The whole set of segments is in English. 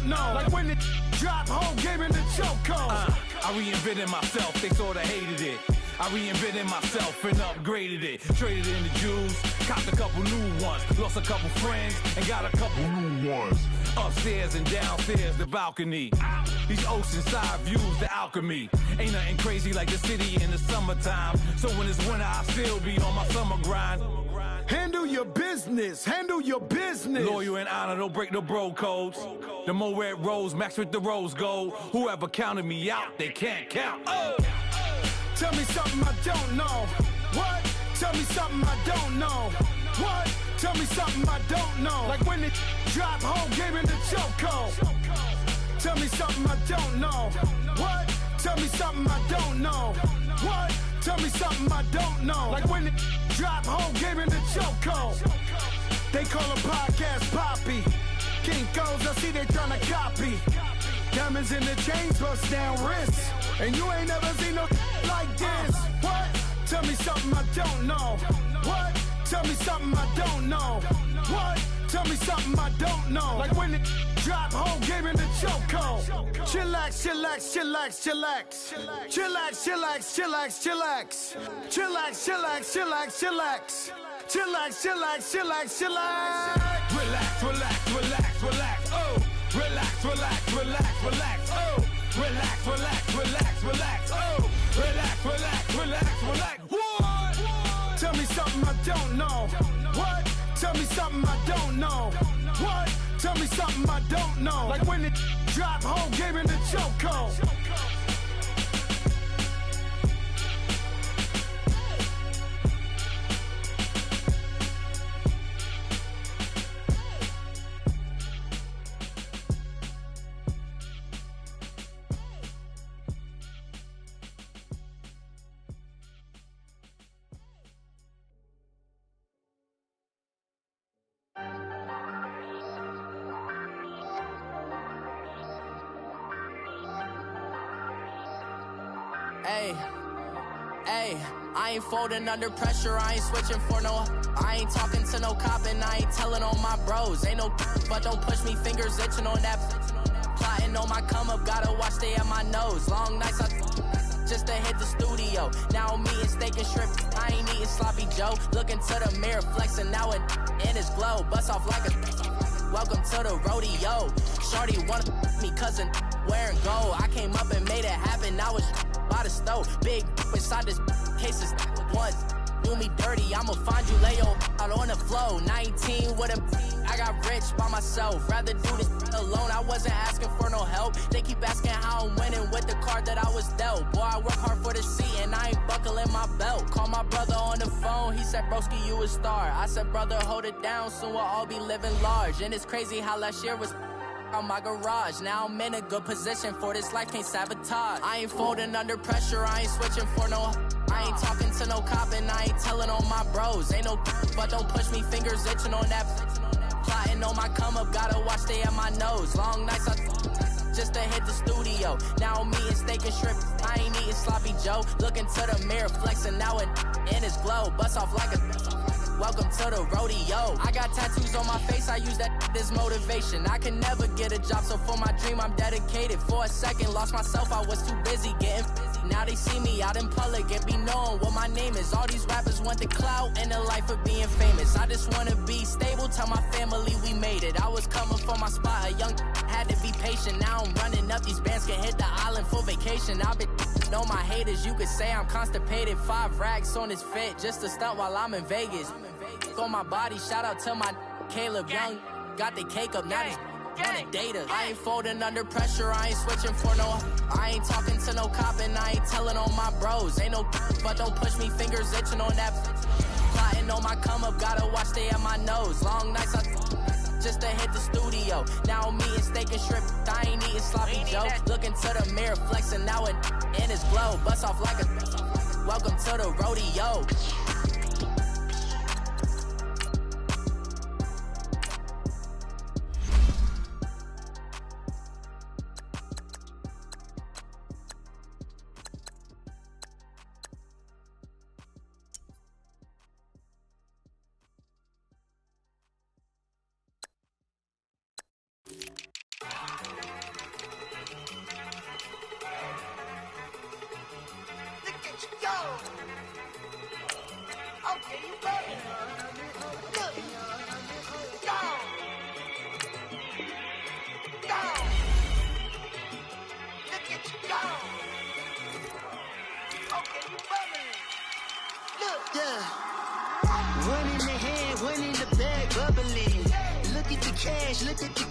don't know. Like when it drop, whole game in the chokehold. I reinvented myself, they sorta hated it. I reinvented myself and upgraded it. Traded in the Jews, copped a couple new ones. Lost a couple friends and got a couple new ones. Upstairs and downstairs, the balcony. These oceanside views, the alchemy. Ain't nothing crazy like the city in the summertime. So when it's winter, I still be on my summer grind. Handle your business, handle your business. Loyal and honor, don't break the bro codes. The more red rose, max with the rose gold. Whoever counted me out, they can't count. Oh! Tell me something I don't know. What? Tell me something I don't know. What? Tell me something I don't know. Like when it drop, whole game in the chokehold. Tell me something I don't know. What? Tell me something I don't know. What? Tell me something I don't know. Like when it drop, whole game in the chokehold. They call a podcast Poppy. Kinkos, I see they tryna copy. Diamonds in the chains, bust down wrists. And you ain't never seen no like this. What? Tell me something I don't know. What? Tell me something I don't know. What? Tell me something I don't know. Like when it drop, whole game in the chokehold. Chillax, chillax, chillax, chillax. Chillax, chillax, chillax, chillax. Chillax, chillax, chillax, chillax. Chillax, chillax, chillax, chillax. Relax, relax, relax, relax, oh. Relax, relax, relax, relax, oh. Relax, relax, relax, relax, oh. Relax, relax, relax, relax. What? Tell me something I don't know. What? Tell me something I don't know. What? Tell me something I don't know. Like when it drop, whole game in the chokehold. Hey, I ain't folding under pressure, I ain't switching for no. I ain't talking to no cop and I ain't telling on my bros. Ain't no but don't push me, fingers itching on that. Plotting on my come up, gotta watch stay at my nose. Long nights just to hit the studio. Now I'm eating steak and shrimp, I ain't eating sloppy Joe. Looking to the mirror, flexing now and in his glow. Bust off like a welcome to the rodeo. Shorty wanna me cousin wearing gold. I came up and made it happen, I was by the stove. Big inside this case is once do me dirty, I'ma find you lay out on the flow. 19 with a I got rich by myself. Rather do this alone, I wasn't asking for no help. They keep asking how I'm winning with the card that I was dealt. Boy, I work hard for the seat and I ain't buckling my belt. Call my brother on the phone, he said, broski, you a star. I said, brother, hold it down, soon we'll all be living large. And it's crazy how last year was on my garage. Now I'm in a good position for this life, can't sabotage. I ain't folding under pressure, I ain't switching for no. I ain't talking to no cop and I ain't telling on my bros. Ain't no but don't push me, fingers itching on that. Plotting on my come up, gotta watch stay at my nose. Long nights just to hit the studio. Now I'm eating steak and shrimp, I ain't eating sloppy Joe. Looking to the mirror, flexing now and in his glow. Bust off like a welcome to the rodeo. I got tattoos on my face, I use that as motivation. I can never get a job, so for my dream I'm dedicated. For a second, lost myself, I was too busy getting busy. Now they see me out in public and be knowing what my name is. All these rappers want the clout and the life of being famous. I just wanna be stable, tell my family we made it. I was coming for my spot, a young had to be patient. Now I'm running up, these bands can hit the island for vacation. I've been know my haters, you could say I'm constipated. 5 racks on his fit, just to stunt while I'm in Vegas. On my body, shout out to my Caleb Young. Got the cake up, now he's on the data. I ain't folding under pressure, I ain't switching for no. I ain't talking to no cop and I ain't telling on my bros. Ain't no but don't push me, fingers itching on that. Plotting on my come up, gotta watch stay at my nose. Long nights just to hit the studio. Now I'm eating steak and shrimp, I ain't eating sloppy Joe. Looking to the mirror, flexing now and in his glow. Bust off like a welcome to the rodeo. Okay, you better. Look. Go. Go. Look at you go. Okay, you better. Look. Yeah. One in the hand, one in the bag, bubbling. Look at the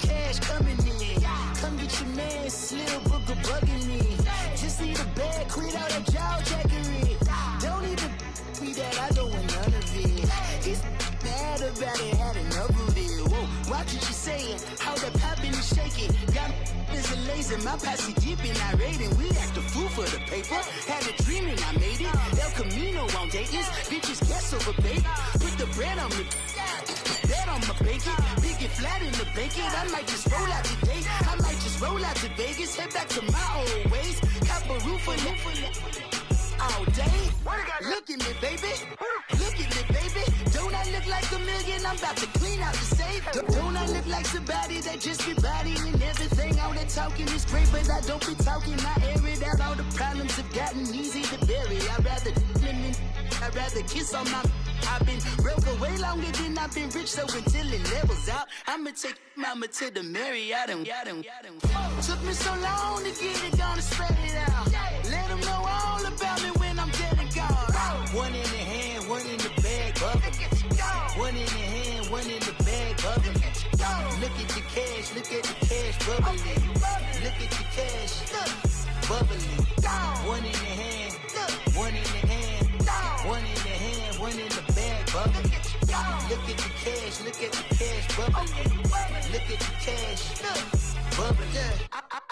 cash coming in. Come get your man, Slim Booker bugging me. Just need a bag, quit all that jaw jackery. Don't even me that I don't want none of it. He's mad about it, had enough of it. Whoa, watch what you saying, how that poppin' and shaking. Got is a laser, my posse deep and I raiding. We act a fool for the paper. Had a dream and I made it. El Camino on Dayton's, bitches guess over baby. Put the bread on me. Bet on my bacon, big and flat in the bacon. I might just roll out today. I might just roll out to Vegas, head back to my old ways. Cop a roof for all day. Look at me, baby. Look at me, baby. Don't I look like a million? I'm about to clean out the safe. Don't I look like somebody that just be bodying everything? All that talking is great, but I don't be talking. I air it out. All the problems have gotten easy to bury. I'd rather kiss on my. I've been broke way longer than I've been rich, so until it levels out, I'ma take mama to the Marriott and took me so long to get it, gonna spread it out. Let them know all about me when I'm dead and gone. One in the hand, one in the bag, bubbling. One in the hand, one in the bag, bubbling. Look at the cash, bubbling. Look at the cash, bubbling. One in the hand, one in the hand, one in the hand, one in the bag, bubbling. Look at the cash, bubbling. Look at the cash, bubbling.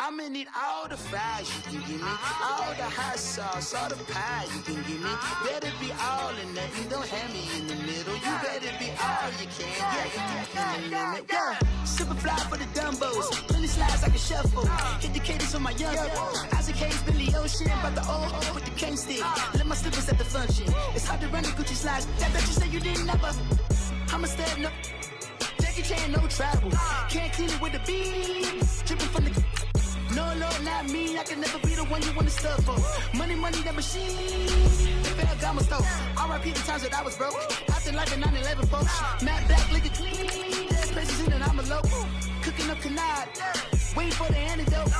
I'ma need all the fries you can give me, all the hot sauce, all the pie you can give me. Better be all or nothing, don't have me in the middle. You better be all you can, yeah, in the limit. Yeah, super fly for the Dumbos, plenty slides like a shuffle. Hit the cadence on my young Isaac Hayes, Billy Ocean, but the old with the cane stick. Let my slippers at the function. It's hard to run the Gucci slides. That bet you say you didn't never. I'm a step no. Jackie Chan, no travel. Can't clean it with the beat. Dripping from the. No, Lord, not me. I can never be the one you want to stuff for. Money, that machine. The bell got my stove. R.I.P. the times that I was broke. After life in 9/11, folks. Matte black, liquor clean. There's places in and I'm a local. Cooking up canard. Waiting for the antidote.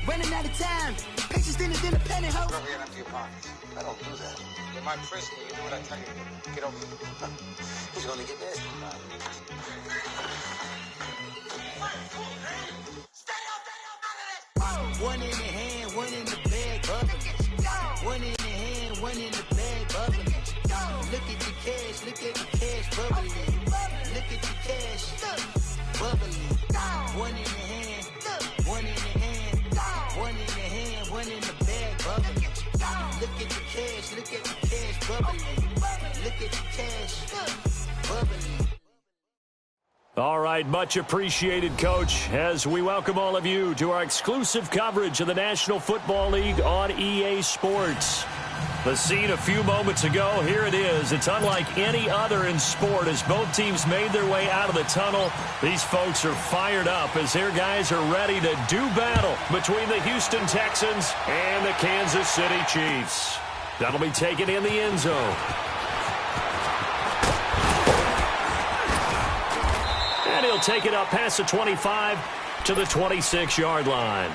Running out of time. Patience thinner than a penny hoe. Over here and empty your pockets. I don't do that. In my prison, you do what I tell you to. Get over here. He's gonna get nasty. One in the hand, one in the bag, bubbling. One in the hand, one in the bag, bubbling. Look at the cash, bubbling. Look at the cash, bubbling. One in the hand, one in the hand, one in the hand, one in the bag, bubbling. Look at the cash, bubbling. Look at the cash, bubbling. All right, much appreciated, Coach, as we welcome all of you to our exclusive coverage of the National Football League on EA Sports. The scene a few moments ago, here it is. It's unlike any other in sport as both teams made their way out of the tunnel. These folks are fired up as their guys are ready to do battle between the Houston Texans and the Kansas City Chiefs. That'll be taken in the end zone. And he'll take it up past the 25 to the 26-yard line.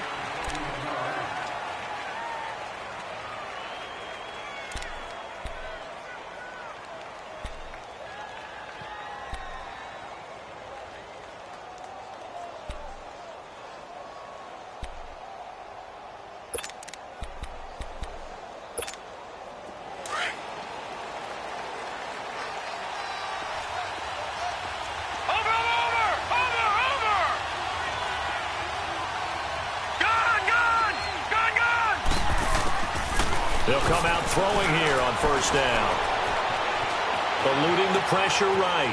They'll come out throwing here on first down. Eluding the pressure right.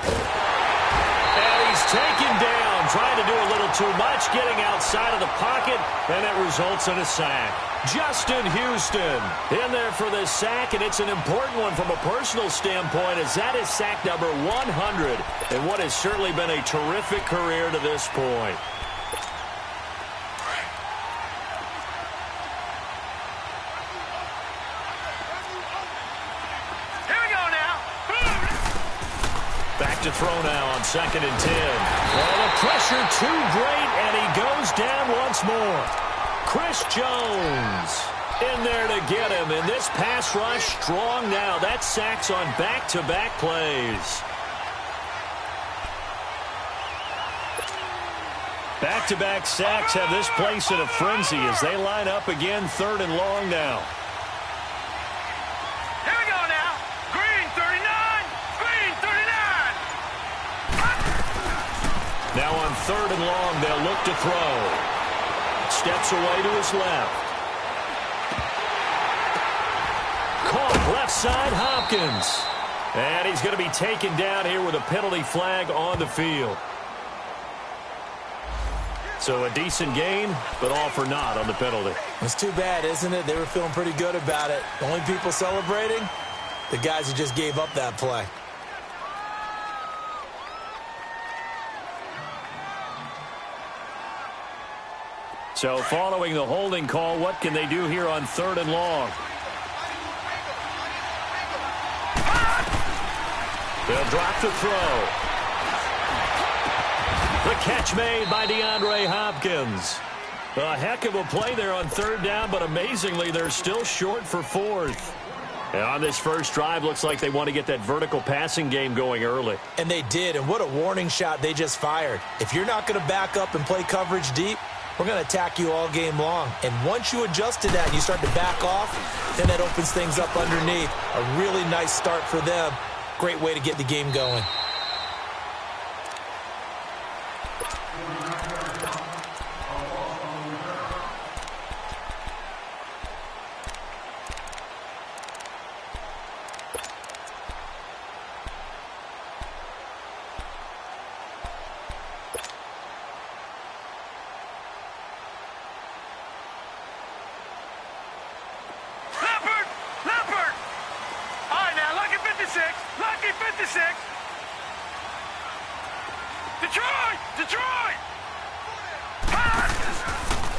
And he's taken down, trying to do a little too much, getting outside of the pocket, and it results in a sack. Justin Houston in there for this sack, and it's an important one from a personal standpoint as that is sack number 100 in what has certainly been a terrific career to this point. to throw now on 2nd and 10. Well, the pressure too great, and he goes down once more. Chris Jones in there to get him, and this pass rush strong now. That's sacks on back-to-back plays. Back-to-back sacks have this place in a frenzy as they line up again 3rd and long now. Here we go now. Green 39. Green 39. Now on 3rd and long, they'll look to throw. Steps away to his left. Caught left side, Hopkins. And he's going to be taken down here with a penalty flag on the field. So a decent gain, but all for naught on the penalty. It's too bad, isn't it? They were feeling pretty good about it. The only people celebrating, the guys who just gave up that play. So following the holding call, what can they do here on 3rd and long? They'll drop the throw. The catch made by DeAndre Hopkins. A heck of a play there on 3rd down, but amazingly, they're still short for 4th. And on this first drive, looks like they want to get that vertical passing game going early. And they did, and what a warning shot they just fired. If you're not going to back up and play coverage deep, we're going to attack you all game long. And once you adjust to that and you start to back off, then that opens things up underneath. A really nice start for them. Great way to get the game going.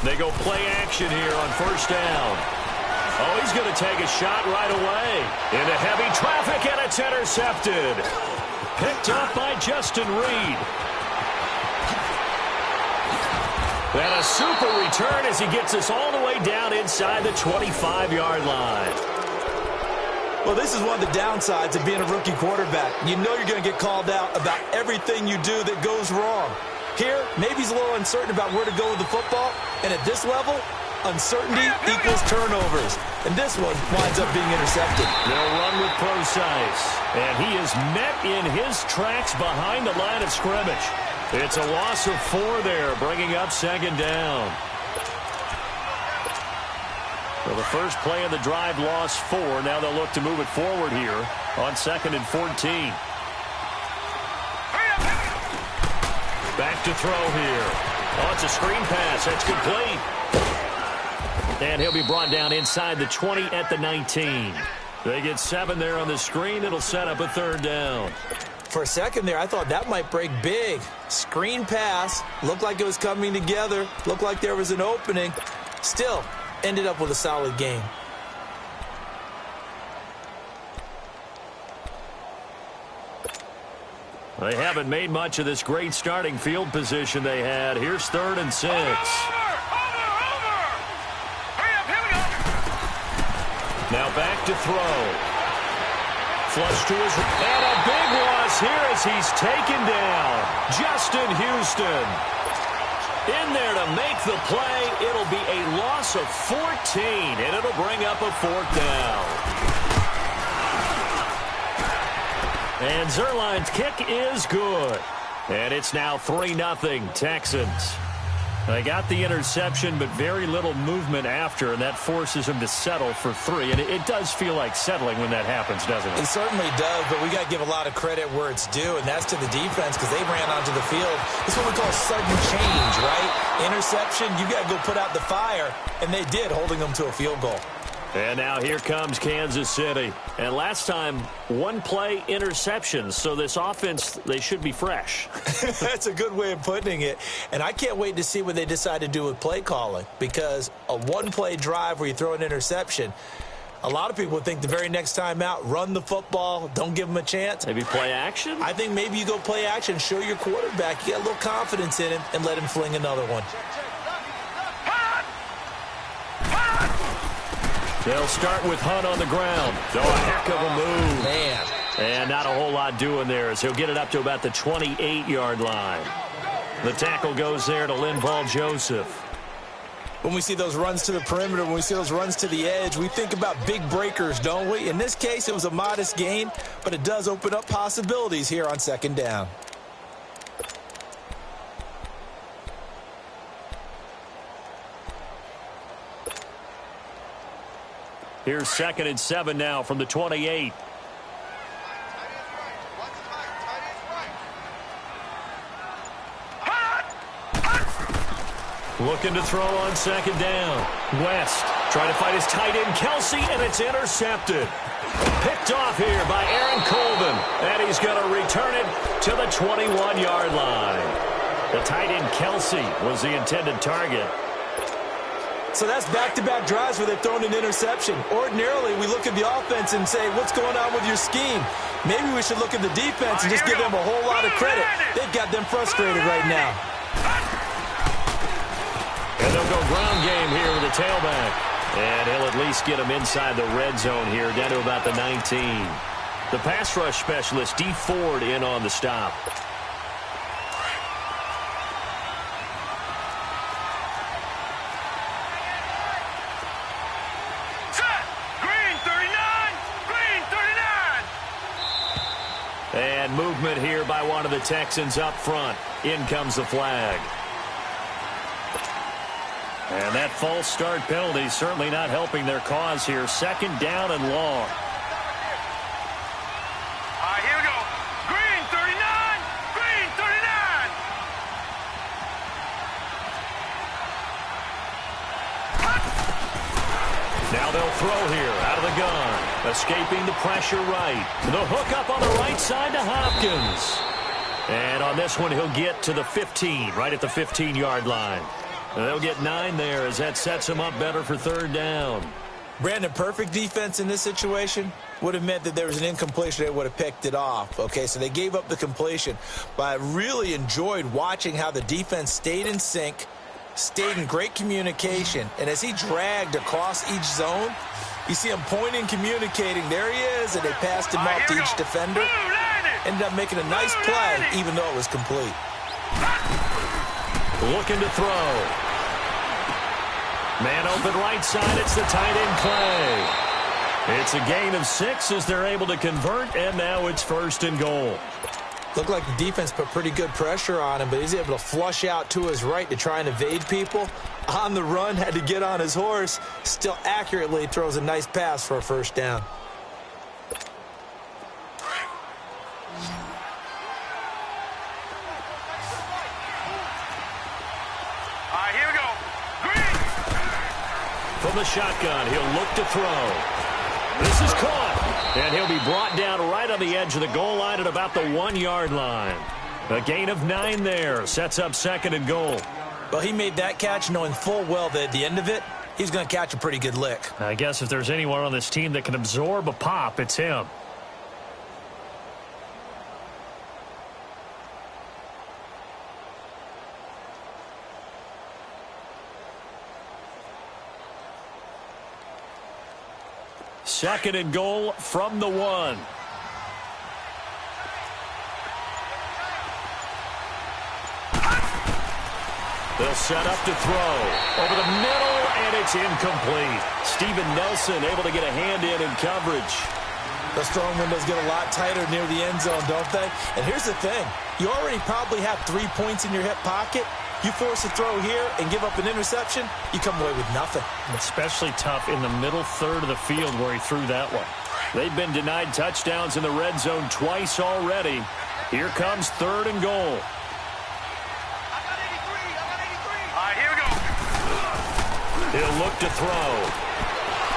They go play action here on 1st down. Oh, he's going to take a shot right away. Into heavy traffic, and it's intercepted. Picked up by Justin Reed. And a super return as he gets us all the way down inside the 25-yard line. Well, this is one of the downsides of being a rookie quarterback. You know you're going to get called out about everything you do that goes wrong. Here, maybe he's a little uncertain about where to go with the football. And at this level, uncertainty equals turnovers. And this one winds up being intercepted. They'll run with Procise. And he is met in his tracks behind the line of scrimmage. It's a loss of 4 there, bringing up 2nd down. So the first play of the drive lost 4. Now they'll look to move it forward here on 2nd and 14. Back to throw here. Oh, it's a screen pass. That's complete. And he'll be brought down inside the 20 at the 19. They get 7 there on the screen. It'll set up a 3rd down. For a second there, I thought that might break big. Screen pass. Looked like it was coming together. Looked like there was an opening. Still, ended up with a solid game. They haven't made much of this great starting field position they had. Here's 3rd and 6. Over! Hurry up, here we go! Now back to throw. Flush to his... And a big loss here as he's taken down. Justin Houston. In there to make the play. It'll be a loss of 14, and it'll bring up a 4th down. And Zerline's kick is good. And it's now 3-0 Texans. They got the interception, but very little movement after, and that forces them to settle for 3. And it does feel like settling when that happens, doesn't it? It certainly does, but we got to give a lot of credit where it's due, and that's to the defense because they ran onto the field. It's what we call sudden change, right? Interception, you got to go put out the fire, and they did, holding them to a field goal. And now here comes Kansas City. And last time, 1 play interceptions. So this offense, they should be fresh. That's a good way of putting it. And I can't wait to see what they decide to do with play calling. Because a 1-play drive where you throw an interception, A lot of people would think the very next time out, run the football, don't give him a chance. Maybe play action? I think maybe you go play action, show your quarterback, you get a little confidence in him, and let him fling another one. They'll start with Hunt on the ground. Oh, a heck of a move. Man. And not a whole lot doing there as he'll get it up to about the 28-yard line. The tackle goes there to Linval Joseph. When we see those runs to the perimeter, when we see those runs to the edge, we think about big breakers, don't we? In this case, it was a modest gain, but it does open up possibilities here on second down. Here's 2nd and 7 now from the 28. Looking to throw on 2nd down. West trying to fight his tight end Kelsey, and it's intercepted. Picked off here by Aaron Colvin, and he's going to return it to the 21-yard line. The tight end Kelsey was the intended target. So that's back-to-back drives where they've thrown an interception. Ordinarily, we look at the offense and say, what's going on with your scheme? Maybe we should look at the defense and just give them a whole lot of credit. They've got them frustrated right now. And they'll go ground game here with the tailback. And he'll at least get him inside the red zone here, down to about the 19. The pass rush specialist, D. Ford, in on the stop. And movement here by one of the Texans up front. In comes the flag. And that false start penalty certainly not helping their cause here. 2nd down and long. Here we go. Green 39. Green 39. Now they'll throw here out of the gun. Escaping the pressure right. The hook up on the right side to Hopkins. And on this one, he'll get to the 15, right at the 15-yard line. And they'll get 9 there as that sets him up better for 3rd down. Brandon, perfect defense in this situation would have meant that there was an incompletion. They would have picked it off. Okay, so they gave up the completion. But I really enjoyed watching how the defense stayed in sync, stayed in great communication. And as he dragged across each zone, you see him pointing, communicating. There he is, and they passed him off to each defender. Ended up making a nice play, even though it was complete. Looking to throw. Man open right side. It's the tight end play. It's a gain of 6 as they're able to convert, and now it's 1st and goal. Looked like the defense put pretty good pressure on him, but he's able to flush out to his right to try and evade people. On the run, had to get on his horse. Still accurately throws a nice pass for a 1st down. Here we go. Green. From the shotgun, he'll look to throw. This is caught, and he'll be brought down right on the edge of the goal line at about the 1-yard line. A gain of 9 there, sets up 2nd and goal. Well, he made that catch knowing full well that at the end of it, he's going to catch a pretty good lick. I guess if there's anyone on this team that can absorb a pop, it's him. Second and goal from the 1. They'll set up to throw. Over the middle, and it's incomplete. Steven Nelson able to get a hand in coverage. Those throwing windows get a lot tighter near the end zone, don't they? And here's the thing. You already probably have 3 points in your hip pocket. You force a throw here and give up an interception, you come away with nothing. Especially tough in the middle third of the field where he threw that one. They've been denied touchdowns in the red zone twice already. Here comes 3rd and goal. Here we go. He'll look to throw.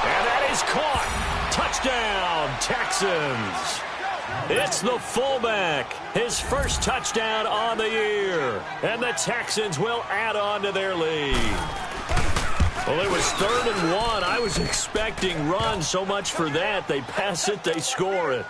And that is caught. Touchdown, Texans. It's the fullback. His first touchdown on the year. And the Texans will add on to their lead. Well, it was 3rd and 1. I was expecting runs. So much for that. They pass it, they score it.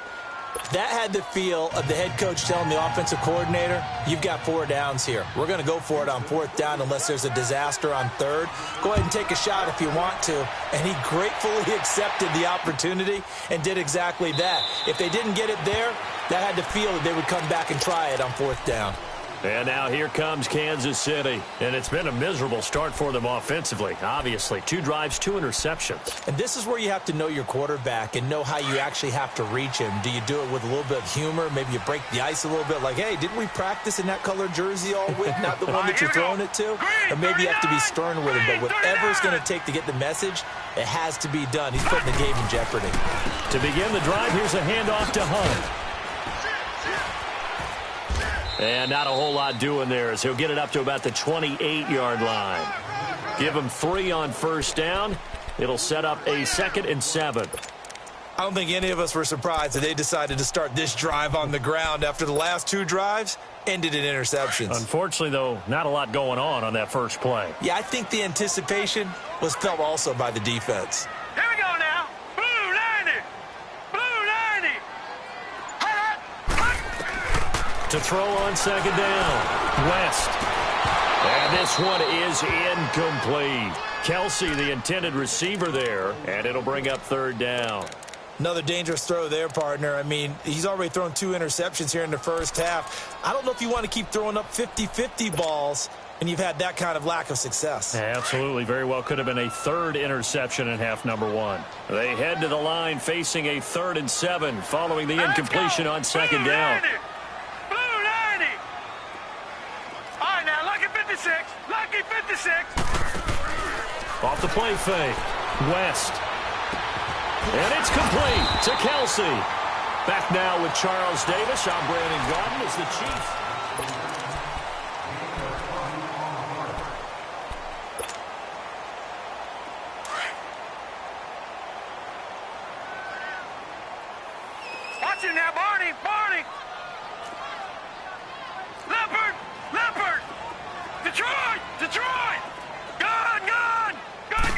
That had the feel of the head coach telling the offensive coordinator, you've got 4 downs here. We're going to go for it on 4th down unless there's a disaster on 3rd. Go ahead and take a shot if you want to. And he gratefully accepted the opportunity and did exactly that. If they didn't get it there, that had the feel that they would come back and try it on 4th down. And now here comes Kansas City. And it's been a miserable start for them offensively. Obviously, 2 drives, 2 interceptions. And this is where you have to know your quarterback and know how you actually have to reach him. Do you do it with a little bit of humor? Maybe you break the ice a little bit like, hey, didn't we practice in that color jersey all week? Not the one that you're throwing it to? Or maybe you have to be stern with him. But whatever it's going to take to get the message, it has to be done. He's putting the game in jeopardy. To begin the drive, here's a handoff to Hunt. And not a whole lot doing there as he'll get it up to about the 28-yard line. Give him 3 on 1st down. It'll set up a 2nd and 7. I don't think any of us were surprised that they decided to start this drive on the ground after the last 2 drives ended in interceptions. Unfortunately, though, not a lot going on that first play. Yeah, I think the anticipation was felt also by the defense. Here we go now. Blue 90. Blue 90. To throw on 2nd down, West. And this one is incomplete. Kelsey, the intended receiver there, and it'll bring up 3rd down. Another dangerous throw there, partner. I mean, he's already thrown 2 interceptions here in the first half. I don't know if you want to keep throwing up 50-50 balls and you've had that kind of lack of success. Absolutely. Very well could have been a 3rd interception in half number 1. They head to the line facing a 3rd and 7 following the incompletion on 2nd down. Lucky 56. Off the play fake. West. And it's complete to Kelsey. Back now with Charles Davis. I'm Brandon Gaudin as the Chiefs. Watch it now, Barney. Barney. Leopard. Leopard. Detroit! Detroit! Gone! Gone! Gone!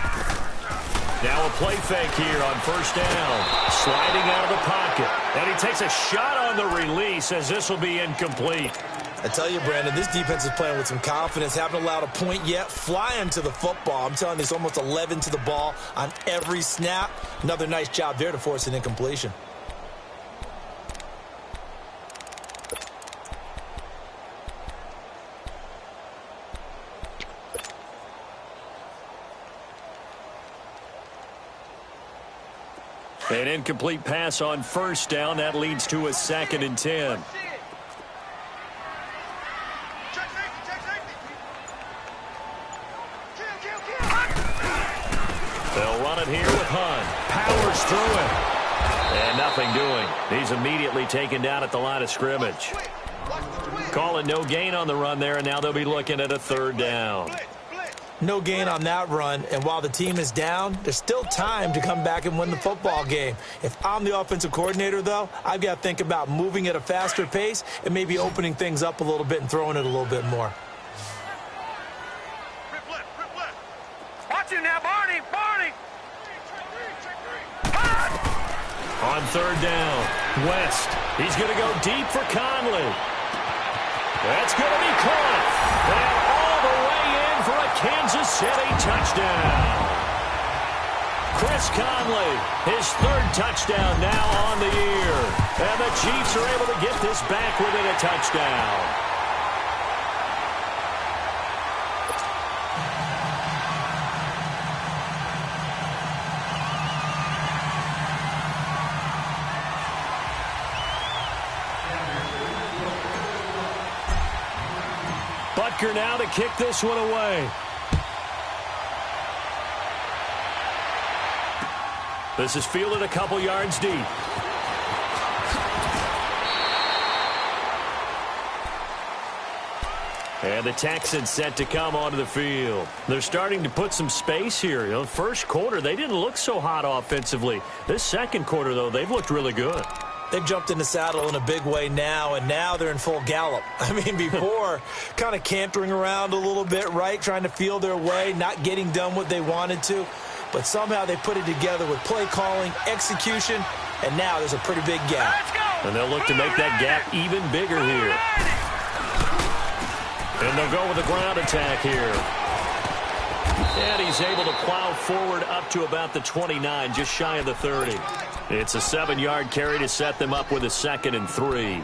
Now a play fake here on 1st down. Sliding out of the pocket. And he takes a shot on the release as this will be incomplete. I tell you, Brandon, this defense is playing with some confidence. Haven't allowed a point yet. Flying to the football. I'm telling you, it's almost 11 to the ball on every snap. Another nice job there to force an incompletion. An incomplete pass on 1st down. That leads to a 2nd and 10. They'll run it here with Hunt. Powers through it. And nothing doing. He's immediately taken down at the line of scrimmage. Calling no gain on the run there, and now they'll be looking at a 3rd down. No gain on that run, and while the team is down, there's still time to come back and win the football game. If I'm the offensive coordinator, though, I've got to think about moving at a faster pace and maybe opening things up a little bit and throwing it a little bit more. Watch it now, Barney. Barney. On 3rd down, West. He's going to go deep for Conley. That's going to be caught. And all the way in for a Kansas City touchdown. Chris Conley, his 3rd touchdown now on the year. And the Chiefs are able to get this back within a touchdown. Butker now to kick this one away. This is fielded a couple yards deep. And the Texans set to come onto the field. They're starting to put some space here. You know, first quarter, they didn't look so hot offensively. This second quarter, though, they've looked really good. They've jumped in the saddle in a big way now, and now they're in full gallop. I mean, before, kind of cantering around a little bit, right, trying to feel their way, not getting done what they wanted to. But somehow they put it together with play calling, execution, and now there's a pretty big gap. And they'll look to make that gap even bigger here. And they'll go with a ground attack here. And he's able to plow forward up to about the 29, just shy of the 30. It's a 7-yard carry to set them up with a 2nd and 3.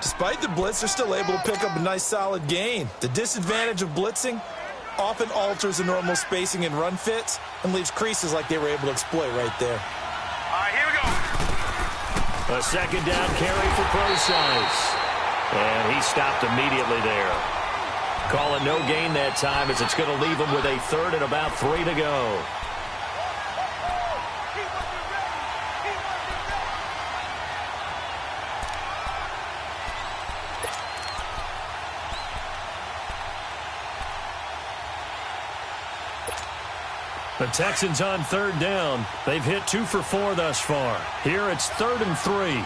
Despite the blitz, they're still able to pick up a nice solid gain. The disadvantage of blitzing often alters the normal spacing and run fits and leaves creases like they were able to exploit right there. All right, here we go. A 2nd down carry for Procise. And he stopped immediately there. Call it no gain that time as it's going to leave him with a 3rd and about 3 to go. The Texans on 3rd down. They've hit 2 for 4 thus far. Here it's 3rd and 3.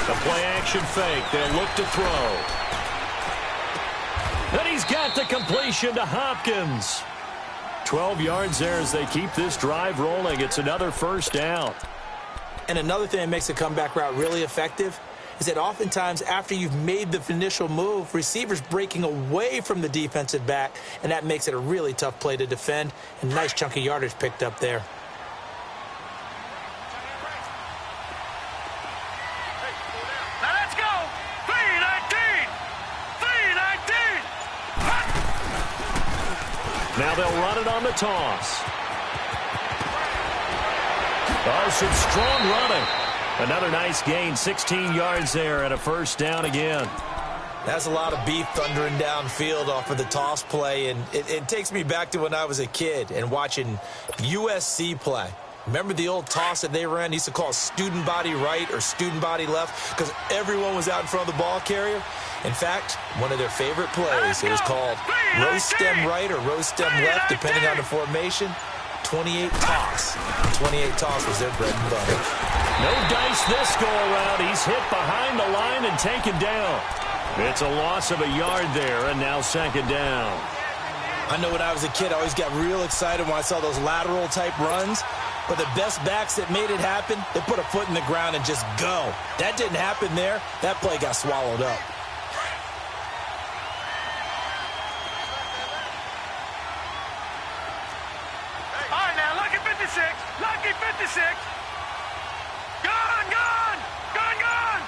The play-action fake. They'll look to throw. And he's got the completion to Hopkins. 12 yards there as they keep this drive rolling. It's another 1st down. And another thing that makes a comeback route really effective is that oftentimes after you've made the initial move, receivers breaking away from the defensive back, and that makes it a really tough play to defend. And nice chunky yardage picked up there. Now let's go. 3-19. 3-19. Now they'll run it on the toss. Oh, some strong running. Another nice gain, 16 yards there and a 1st down again. That's a lot of beef thundering downfield off of the toss play, and it takes me back to when I was a kid and watching USC play. Remember the old toss that they ran? They used to call it student body right or student body left because everyone was out in front of the ball carrier. In fact, one of their favorite plays, it was called rose stem right or rose stem left, depending on the formation. 28 toss. 28 toss was their bread and butter. No dice this go-around. He's hit behind the line and taken down. It's a loss of a yard there, and now 2nd down. I know when I was a kid, I always got real excited when I saw those lateral-type runs. But the best backs that made it happen, they put a foot in the ground and just go. That didn't happen there. That play got swallowed up. All right, now, lucky 56. Lucky 56. Gone, gone. Gone, gone.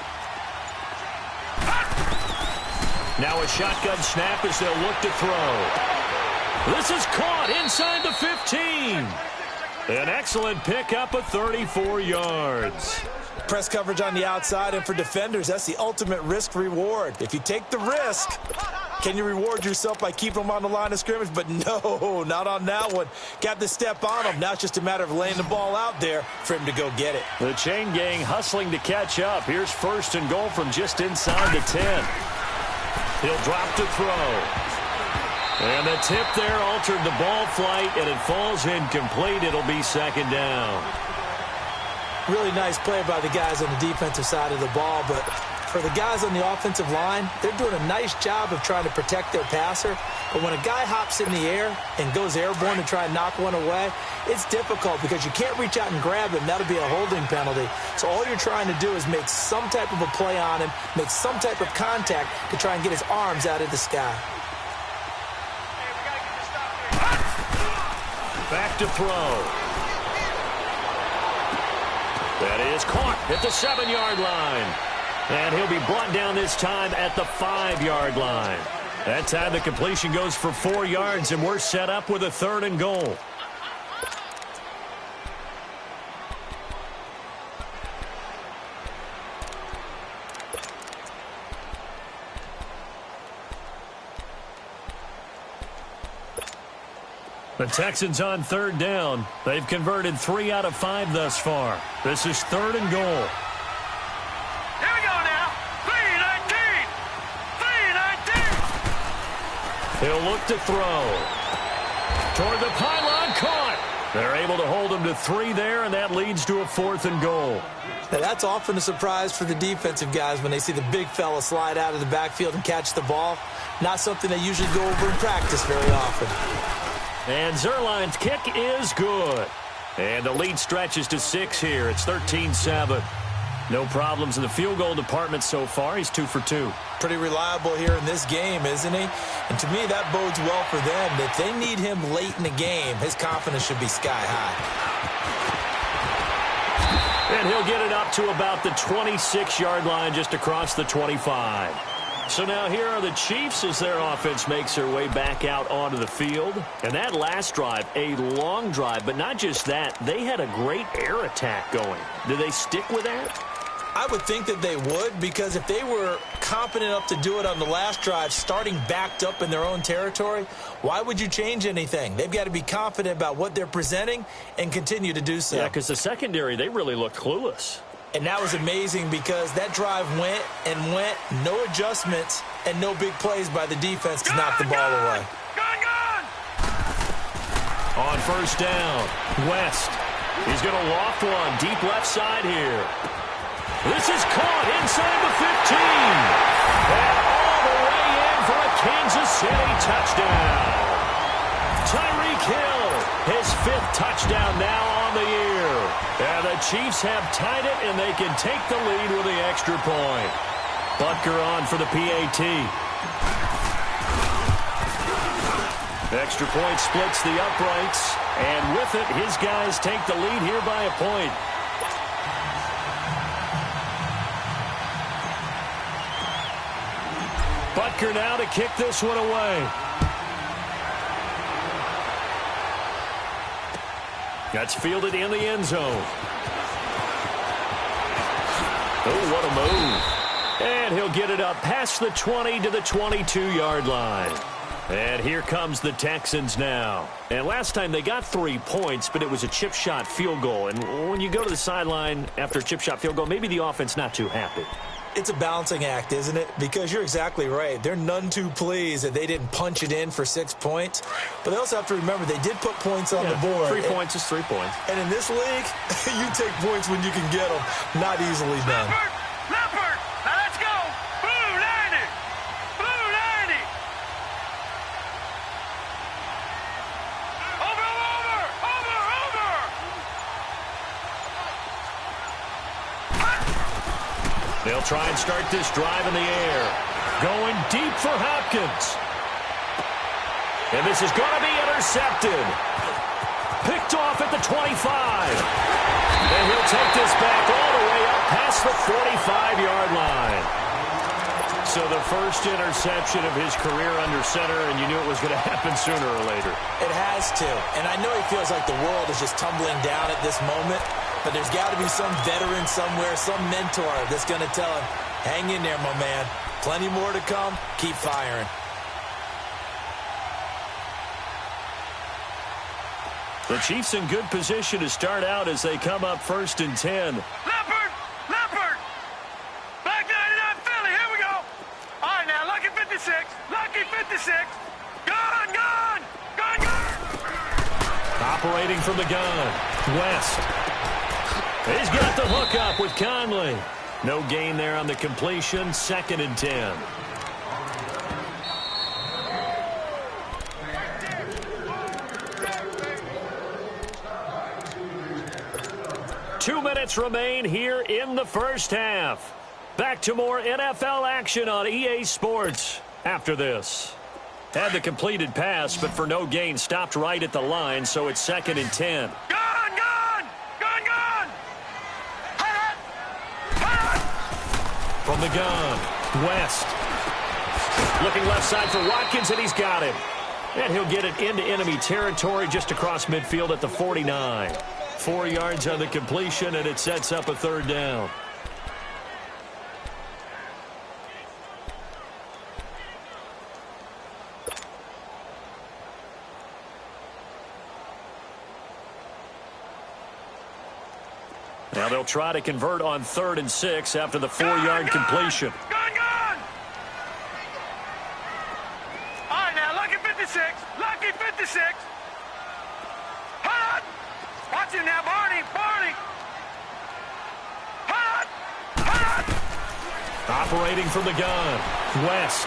Now a shotgun snap as they'll look to throw. This is caught inside the 15. An excellent pickup of 34 yards. Press coverage on the outside, and for defenders, that's the ultimate risk-reward. If you take the risk, can you reward yourself by keeping them on the line of scrimmage? But no, not on that one. Got to step on him. Now it's just a matter of laying the ball out there for him to go get it. The chain gang hustling to catch up. Here's 1st and goal from just inside the 10. He'll drop to throw. And the tip there altered the ball flight, and it falls incomplete. It'll be 2nd down. Really nice play by the guys on the defensive side of the ball, but for the guys on the offensive line, they're doing a nice job of trying to protect their passer. But when a guy hops in the air and goes airborne to try and knock one away, it's difficult because you can't reach out and grab him. That'll be a holding penalty. So all you're trying to do is make some type of a play on him, make some type of contact to try and get his arms out of the sky. Back to throw. That is caught at the 7-yard line. And he'll be brought down this time at the 5-yard line. That time the completion goes for 4 yards, and we're set up with a 3rd and goal. The Texans on 3rd down. They've converted 3 out of 5 thus far. This is 3rd and goal. Here we go now. 3-19. 3-19. He'll look to throw. Toward the pylon, caught. They're able to hold them to 3 there, and that leads to a 4th and goal. Now, that's often a surprise for the defensive guys when they see the big fella slide out of the backfield and catch the ball. Not something they usually go over in practice very often. And Zerline's kick is good. And the lead stretches to 6 here. It's 13-7. No problems in the field goal department so far. He's 2 for 2. Pretty reliable here in this game, isn't he? And to me, that bodes well for them. If they need him late in the game, his confidence should be sky high. And he'll get it up to about the 26-yard line, just across the 25. So now here are the Chiefs as their offense makes their way back out onto the field. And that last drive, a long drive, but not just that. They had a great air attack going. Do they stick with that? I would think that they would, because if they were competent enough to do it on the last drive, starting backed up in their own territory, why would you change anything? They've got to be confident about what they're presenting and continue to do so. Yeah, because the secondary, they really looked clueless. And that was amazing because that drive went and went, no adjustments, and no big plays by the defense to knock the ball away. On first down, West. He's going to loft one deep left side here. This is caught inside the 15. And all the way in for a Kansas City touchdown. Tyreek Hill, his 5th touchdown now on the year. And the Chiefs have tied it, and they can take the lead with the extra point. Butker on for the PAT. Extra point splits the uprights. And with it, his guys take the lead here by a point. Butker now to kick this one away. That's fielded in the end zone. Oh, what a move. And he'll get it up past the 20 to the 22-yard line. And here comes the Texans now. And last time they got 3 points, but it was a chip shot field goal. And when you go to the sideline after a chip shot field goal, maybe the offense not too happy. It's a balancing act, isn't it? Because you're exactly right. They're none too pleased that they didn't punch it in for 6 points. But they also have to remember they did put points on the board. 3 points is 3 points. And in this league, you take points when you can get them. Not easily done. Leopard! Now let's go! Blue 90! Blue 90! Over! They'll try and start this drive in the air. Going deep for Hopkins. And this is going to be intercepted. Picked off at the 25. And he'll take this back all the way up past the 45-yard line. So the first interception of his career under center, and you knew it was going to happen sooner or later. It has to. And I know he feels like the world is just tumbling down at this moment. But there's got to be some veteran somewhere, some mentor that's going to tell him, hang in there, my man. Plenty more to come. Keep firing. The Chiefs in good position to start out as they come up 1st and 10. Leopard! Black 99 Philly, here we go! All right, now, Lucky 56. Lucky 56. Gone! Operating from the gun, West. He's got the hook up with Conley. No gain there on the completion. 2nd and 10. Two minutes remain here in the first half. Back to more NFL action on EA Sports after this. Had the completed pass, but for no gain, stopped right at the line, so it's 2nd and 10. From the gun, West. Looking left side for Watkins, and he's got him. And he'll get it into enemy territory just across midfield at the 49. 4 yards on the completion, and it sets up a 3rd down. Now they'll try to convert on 3rd and 6 after the 4-yard completion. Gone! All right, now, Lucky 56. Lucky 56. Hot! Hot! Watch him now, Barney! Barney! Hot! Hot! Operating from the gun. West.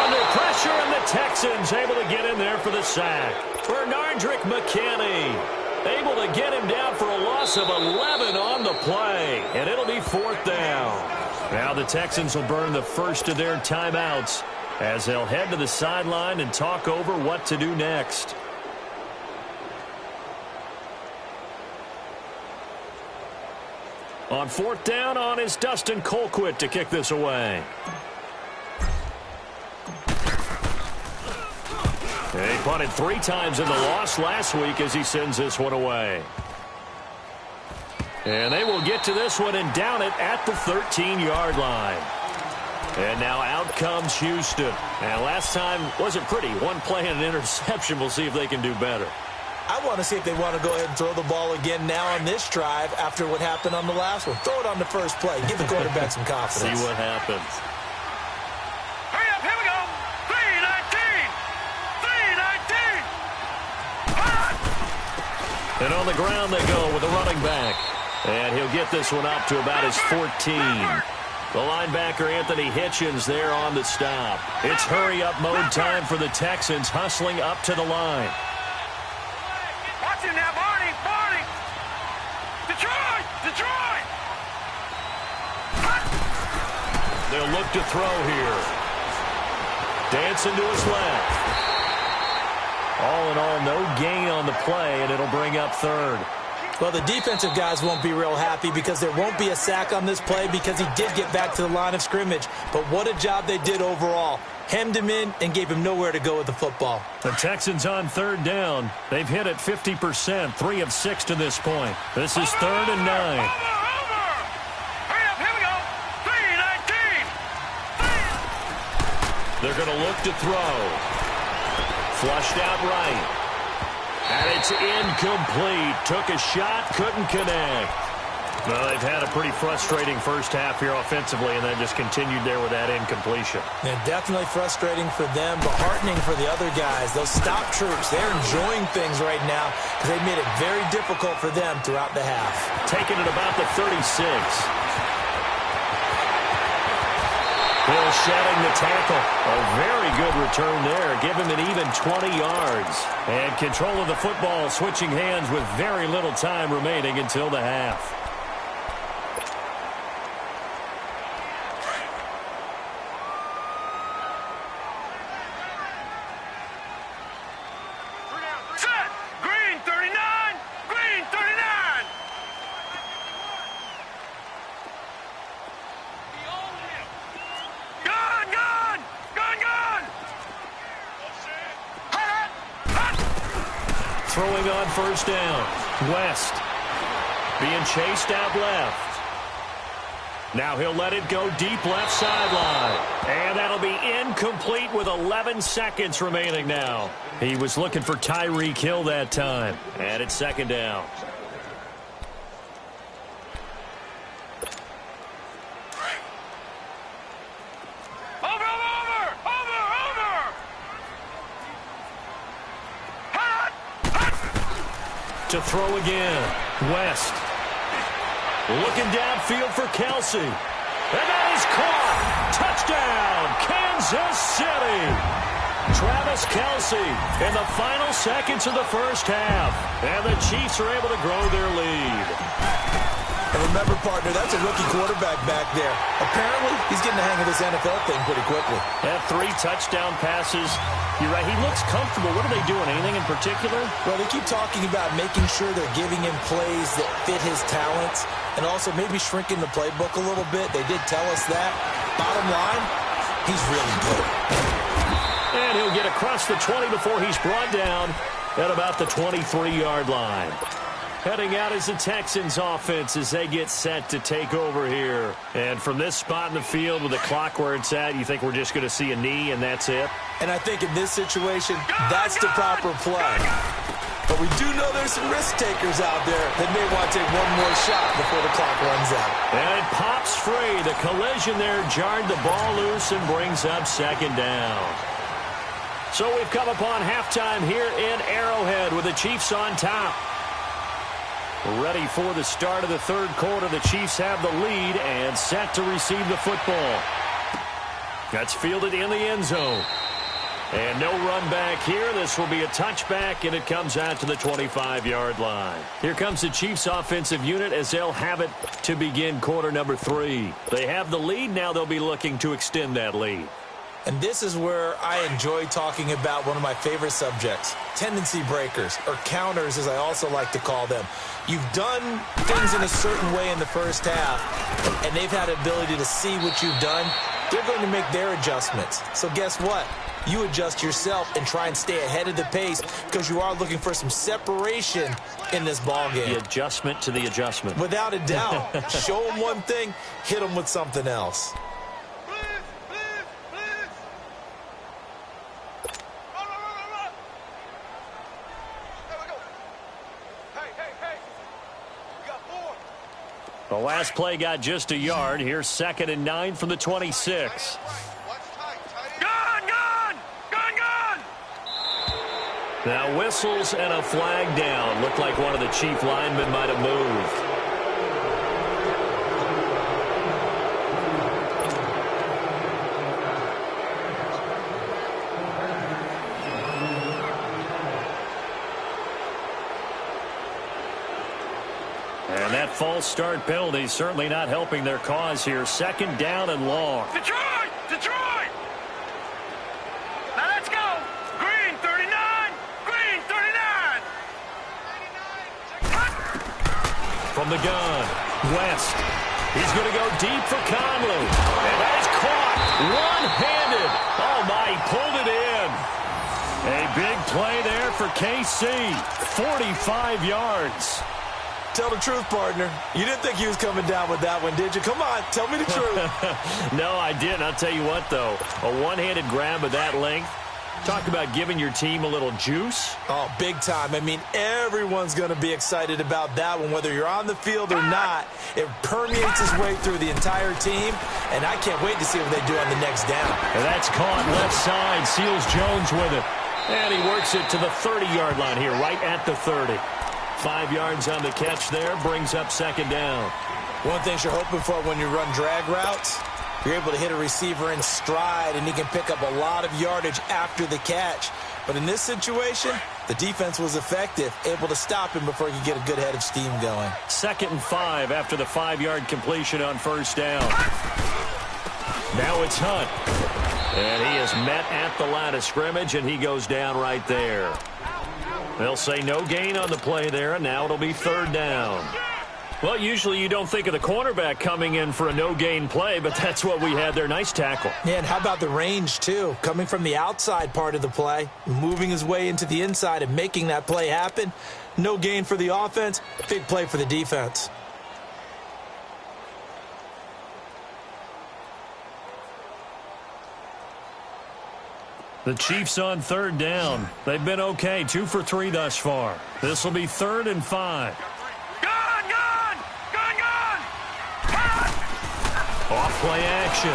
Under pressure, and the Texans able to get in there for the sack. Bernardrick McKinney able to get him down for a loss of 11 on the play. And it'll be 4th down. Now the Texans will burn the first of their timeouts as they'll head to the sideline and talk over what to do next. On 4th down, on is Dustin Colquitt to kick this away. He punted 3 times in the loss last week as he sends this one away. And they will get to this one and down it at the 13-yard line. And now out comes Houston. And last time wasn't pretty. One play and an interception. We'll see if they can do better. I want to see if they want to go ahead and throw the ball again now on this drive after what happened on the last one. Throw it on the first play. Give the quarterback some confidence. See what happens. Hurry up, here we go! 3-19! 3-19! Hot! And on the ground they go with a running back. And he'll get this one up to about his 14. The linebacker, Anthony Hitchens, there on the stop. It's hurry-up mode time for the Texans, hustling up to the line. Watch him now, Barney! Barney! Detroit! Detroit! They'll look to throw here. Dancing to his left. All in all, no gain on the play, and it'll bring up 3rd. Well, the defensive guys won't be real happy because there won't be a sack on this play because he did get back to the line of scrimmage. But what a job they did overall. Hemmed him in and gave him nowhere to go with the football. The Texans on 3rd down. They've hit it 50%, 3 of 6 to this point. This is 3rd and 9. Over! Hurry up, here we go! 3-19! They're going to look to throw. Flushed out right. And it's incomplete. Took a shot, couldn't connect. Well, they've had a pretty frustrating first half here offensively, and then just continued there with that incompletion. And definitely frustrating for them, but heartening for the other guys. Those stop troops, they're enjoying things right now because they made it very difficult for them throughout the half. Taking it about the 36. Hill shedding the tackle. A very good return there. Give him an even 20 yards. And control of the football switching hands with very little time remaining until the half. Set! Green 39! Green 39! Gun! Gun! Gun! Gun! Hot! Hot! Throwing on 1st down. West. Being chased out left. Now he'll let it go deep left sideline. And that'll be incomplete with 11 seconds remaining now. He was looking for Tyreek Hill that time. And it's 2nd down. Over! Over! Over! Over! Hot! Hot! To throw again. West. Looking downfield for Kelsey. And that is caught. Touchdown, Kansas City. Travis Kelsey in the final seconds of the first half. And the Chiefs are able to grow their lead. And remember, partner, that's a rookie quarterback back there. Apparently, he's getting the hang of this NFL thing pretty quickly. Had 3 touchdown passes. You're right, he looks comfortable. What are they doing? Anything in particular? Well, they keep talking about making sure they're giving him plays that fit his talents and also maybe shrinking the playbook a little bit. They did tell us that. Bottom line, he's really good. And he'll get across the 20 before he's brought down at about the 23-yard line. Heading out is the Texans offense as they get set to take over here. And from this spot in the field with the clock where it's at, you think we're just going to see a knee and that's it? And I think in this situation, that's the proper play. But we do know there's some risk takers out there that may want to take one more shot before the clock runs out. And it pops free. The collision there jarred the ball loose and brings up 2nd down. So we've come upon halftime here in Arrowhead with the Chiefs on top. Ready for the start of the third quarter. The Chiefs have the lead and set to receive the football. That's fielded in the end zone. And no run back here. This will be a touchback, and it comes out to the 25-yard line. Here comes the Chiefs offensive unit as they'll have it to begin quarter number 3. They have the lead. Now they'll be looking to extend that lead. And this is where I enjoy talking about one of my favorite subjects, tendency breakers, or counters as I also like to call them. You've done things in a certain way in the first half, and they've had the ability to see what you've done. They're going to make their adjustments. So guess what? You adjust yourself and try and stay ahead of the pace because you are looking for some separation in this ball game. The adjustment to the adjustment. Without a doubt. Show them one thing, hit them with something else. The last play got just a yard. Here's 2nd and 9 from the 26. Now whistles and a flag down. Looked like one of the Chief linemen might have moved. And that false start penalty certainly not helping their cause here. 2nd down and long. Detroit! Detroit! Now let's go! Green 39! Green 39! From the gun, West. He's going to go deep for Conley. And that is caught one-handed. Oh, my, he pulled it in. A big play there for KC. 45 yards. Tell the truth, partner. You didn't think he was coming down with that one, did you? Come on, tell me the truth. No, I didn't. I'll tell you what, though. A one-handed grab of that length. Talk about giving your team a little juice. Oh, big time. I mean, everyone's going to be excited about that one, whether you're on the field or not. It permeates its way through the entire team, and I can't wait to see what they do on the next down. And that's caught left side. Seals Jones with it. And he works it to the 30-yard line here, right at the 30. 5 yards on the catch there, brings up 2nd down. One thing you're hoping for when you run drag routes, you're able to hit a receiver in stride, and he can pick up a lot of yardage after the catch. But in this situation, the defense was effective, able to stop him before he could get a good head of steam going. 2nd and 5 after the 5-yard completion on 1st down. Now it's Hunt. And he is met at the line of scrimmage, and he goes down right there. They'll say no gain on the play there, and now it'll be 3rd down. Well, usually you don't think of the cornerback coming in for a no-gain play, but that's what we had there. Nice tackle. Yeah, and how about the range, too? Coming from the outside part of the play, moving his way into the inside and making that play happen. No gain for the offense, big play for the defense. The Chiefs on 3rd down. They've been okay, 2 for 3 thus far. This will be 3rd and 5. Off play action.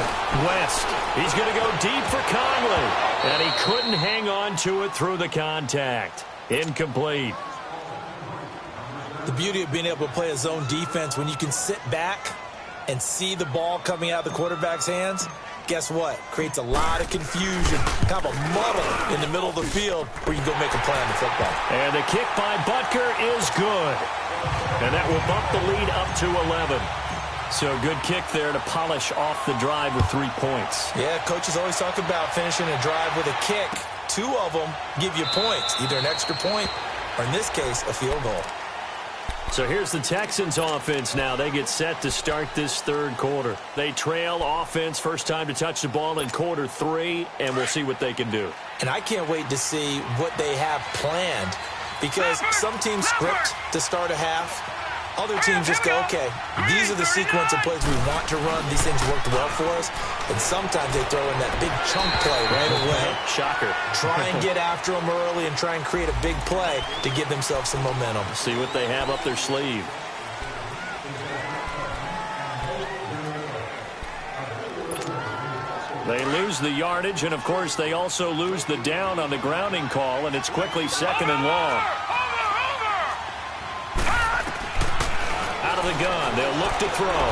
West. He's going to go deep for Conley. And he couldn't hang on to it through the contact. Incomplete. The beauty of being able to play a zone defense when you can sit back and see the ball coming out of the quarterback's hands, guess what? Creates a lot of confusion, kind of a muddle in the middle of the field where you can go make a play on the football. And the kick by Butker is good. And that will bump the lead up to 11. So good kick there to polish off the drive with 3 points. Yeah, coaches always talk about finishing a drive with a kick. 2 of them give you points, either an extra point or, in this case, a field goal. So here's the Texans offense now. They get set to start this 3rd quarter. They trail offense, first time to touch the ball in quarter 3, and we'll see what they can do. And I can't wait to see what they have planned, because some teams script to start a half. Other teams just go, okay, these are the sequence of plays we want to run. These things worked well for us. And sometimes they throw in that big chunk play right away. Shocker. Try and get after them early and try and create a big play to give themselves some momentum. See what they have up their sleeve. They lose the yardage, and, of course, they also lose the down on the grounding call, and it's quickly 2nd and long. Out of the gun, they'll look to throw.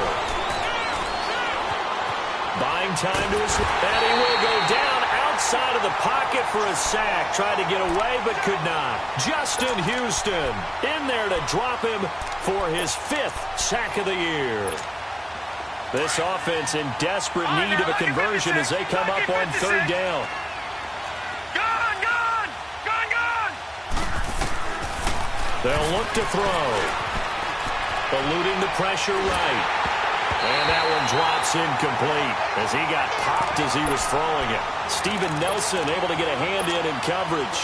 Buying time to his left, and he will go down outside of the pocket for a sack. Tried to get away, but could not. Justin Houston in there to drop him for his 5th sack of the year. This offense in desperate need of a conversion as they come up on 3rd down. They'll look to throw. Eluding the pressure right. And that one drops incomplete as he got popped as he was throwing it. Steven Nelson able to get a hand in coverage.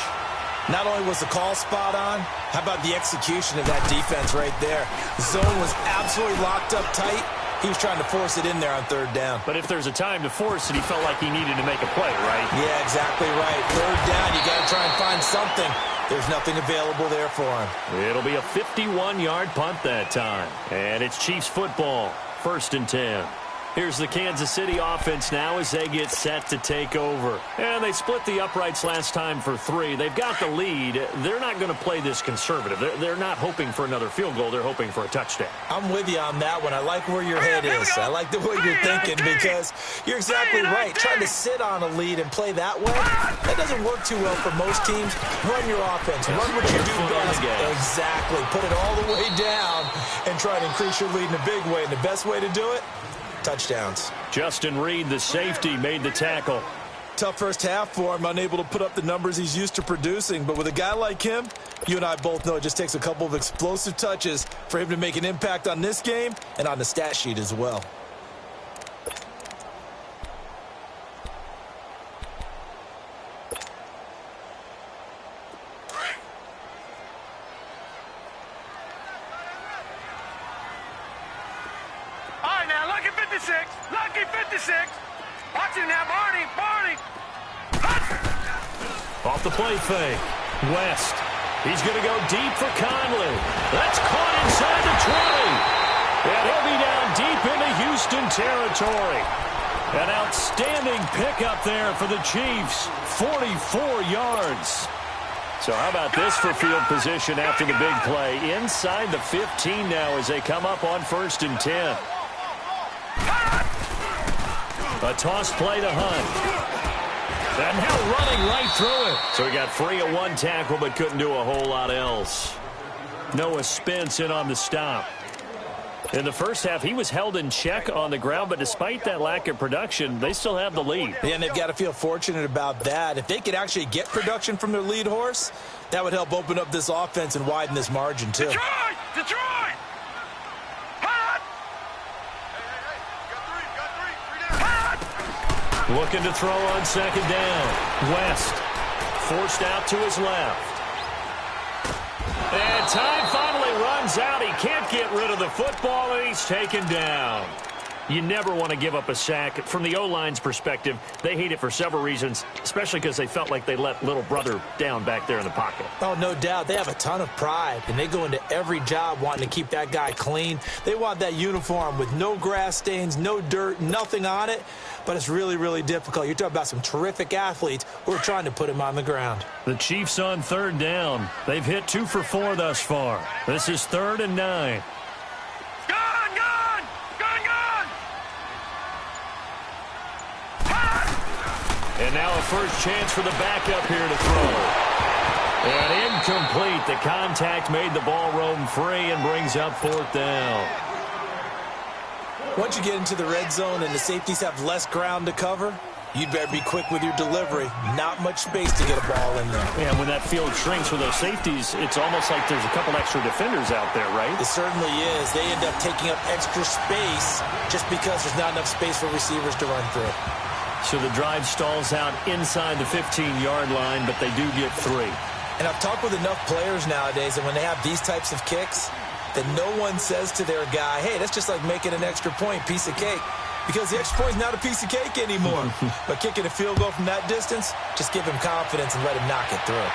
Not only was the call spot on, how about the execution of that defense right there? The zone was absolutely locked up tight. He was trying to force it in there on 3rd down. But if there's a time to force it, he felt like he needed to make a play, right? Yeah, exactly right. 3rd down, you got to try and find something. There's nothing available there for him. It'll be a 51-yard punt that time. And it's Chiefs football, 1st and 10. Here's the Kansas City offense now as they get set to take over. And they split the uprights last time for 3. They've got the lead. They're not going to play this conservative. They're not hoping for another field goal. They're hoping for a touchdown. I'm with you on that one. I like where your head is. I like the way you're thinking because you're exactly right. Trying to sit on a lead and play that way, that doesn't work too well for most teams. Run your offense. Run what you do best. Exactly. Put it all the way down and try to increase your lead in a big way. And the best way to do it, touchdowns. Justin Reed, the safety, made the tackle. Tough first half for him, unable to put up the numbers he's used to producing. But with a guy like him, you and I both know it just takes a couple of explosive touches for him to make an impact on this game and on the stat sheet as well. Lucky 56. Watch him now, Barney. Off the play fake. West. He's going to go deep for Conley. That's caught inside the 20. And he'll be down deep into Houston territory. An outstanding pickup there for the Chiefs. 44 yards. So how about this for field position after the big play? Inside the 15 now as they come up on 1st and 10. A toss play to Hunt. And now running right through it. So he got free of one tackle but couldn't do a whole lot else. Noah Spence in on the stop. In the first half, he was held in check on the ground, but despite that lack of production, they still have the lead. Yeah, and they've got to feel fortunate about that. If they could actually get production from their lead horse, that would help open up this offense and widen this margin, too. Detroit! Looking to throw on 2nd down. West forced out to his left. And time finally runs out. He can't get rid of the football, and he's taken down. You never want to give up a sack. From the O-line's perspective, they hate it for several reasons, especially because they felt like they let little brother down back there in the pocket. Oh, no doubt. They have a ton of pride, and they go into every job wanting to keep that guy clean. They want that uniform with no grass stains, no dirt, nothing on it, but it's really, really difficult. You're talking about some terrific athletes who are trying to put him on the ground. The Chiefs on 3rd down. They've hit 2 for 4 thus far. This is 3rd and 9. And now a first chance for the backup here to throw. And incomplete. The contact made the ball roam free and brings up 4th down. Once you get into the red zone and the safeties have less ground to cover, you'd better be quick with your delivery. Not much space to get a ball in there. And when that field shrinks with those safeties, it's almost like there's a couple extra defenders out there, right? It certainly is. They end up taking up extra space just because there's not enough space for receivers to run through. So the drive stalls out inside the 15-yard line, but they do get 3. And I've talked with enough players nowadays, and when they have these types of kicks, that no one says to their guy, hey, that's just like making an extra point, piece of cake. Because the extra point is not a piece of cake anymore. But kicking a field goal from that distance, just give him confidence and let him knock it through.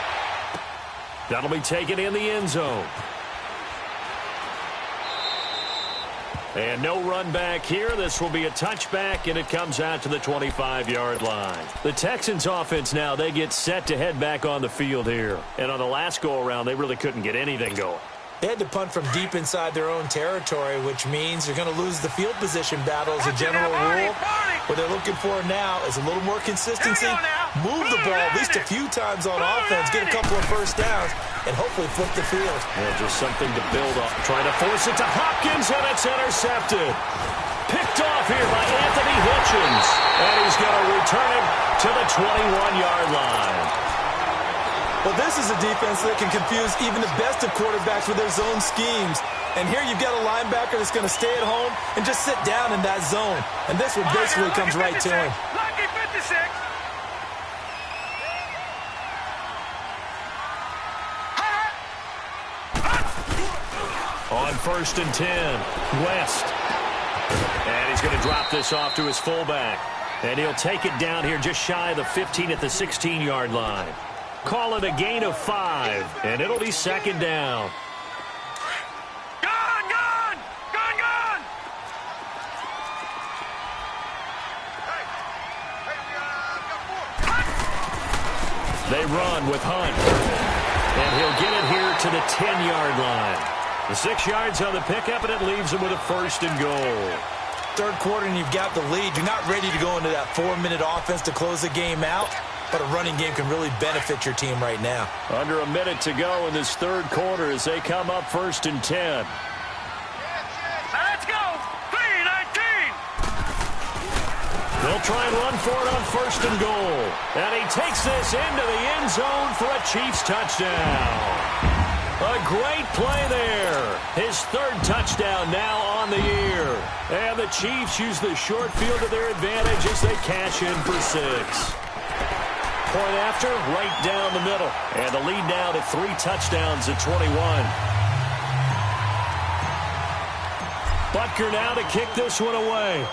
That'll be taken in the end zone. And no run back here. This will be a touchback, and it comes out to the 25-yard line. The Texans offense now, they get set to head back on the field here. And on the last go-around, they really couldn't get anything going. They had to punt from deep inside their own territory, which means they're going to lose the field position battle as a general rule. What they're looking for now is a little more consistency, move the ball at least a few times on offense, get a couple of first downs, and hopefully flip the field. Yeah, just something to build up. Trying to force it to Hopkins, and it's intercepted. Picked off here by Anthony Hitchens, and he's going to return it to the 21-yard line. Well, this is a defense that can confuse even the best of quarterbacks with their zone schemes. And here you've got a linebacker that's going to stay at home and just sit down in that zone. And this one basically comes right to him. Lucky 56. On 1st and 10, West. And he's going to drop this off to his fullback. And he'll take it down here just shy of the 15 at the 16-yard line. Call it a gain of 5, and it'll be 2nd down. Gone, gone, gone, gone. They run with Hunt, and he'll get it here to the 10-yard line. The 6 yards on the pickup, and it leaves him with a 1st and goal. Third quarter, and you've got the lead. You're not ready to go into that 4-minute offense to close the game out. But a running game can really benefit your team right now. Under a minute to go in this third quarter as they come up 1st and 10. Let's go. 3-19. They'll try and run for it on 1st and goal. And he takes this into the end zone for a Chiefs touchdown. A great play there. His 3rd touchdown now on the year. And the Chiefs use the short field to their advantage as they cash in for 6. Point after, right down the middle. And the lead now to 3 touchdowns at 21. Butker now to kick this one away.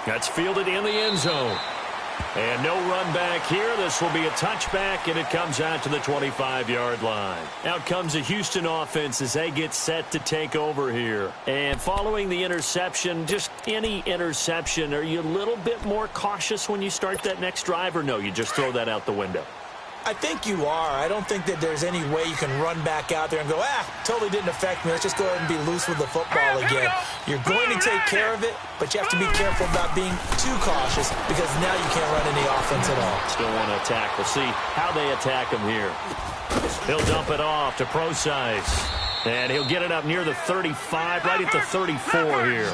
That's fielded in the end zone. And no run back here. This will be a touchback, and it comes out to the 25-yard line. Out comes the Houston offense as they get set to take over here. And following the interception, just any interception, are you a little bit more cautious when you start that next drive, or no, you just throw that out the window? I think you are. I don't think that there's any way you can run back out there and go, totally didn't affect me. Let's just go ahead and be loose with the football again. You're going to take care of it, but you have to be careful about being too cautious because now you can't run any offense at all. Still want to attack. We'll see how they attack him here. He'll dump it off to Procise. And he'll get it up near the 35, right at the 34 here.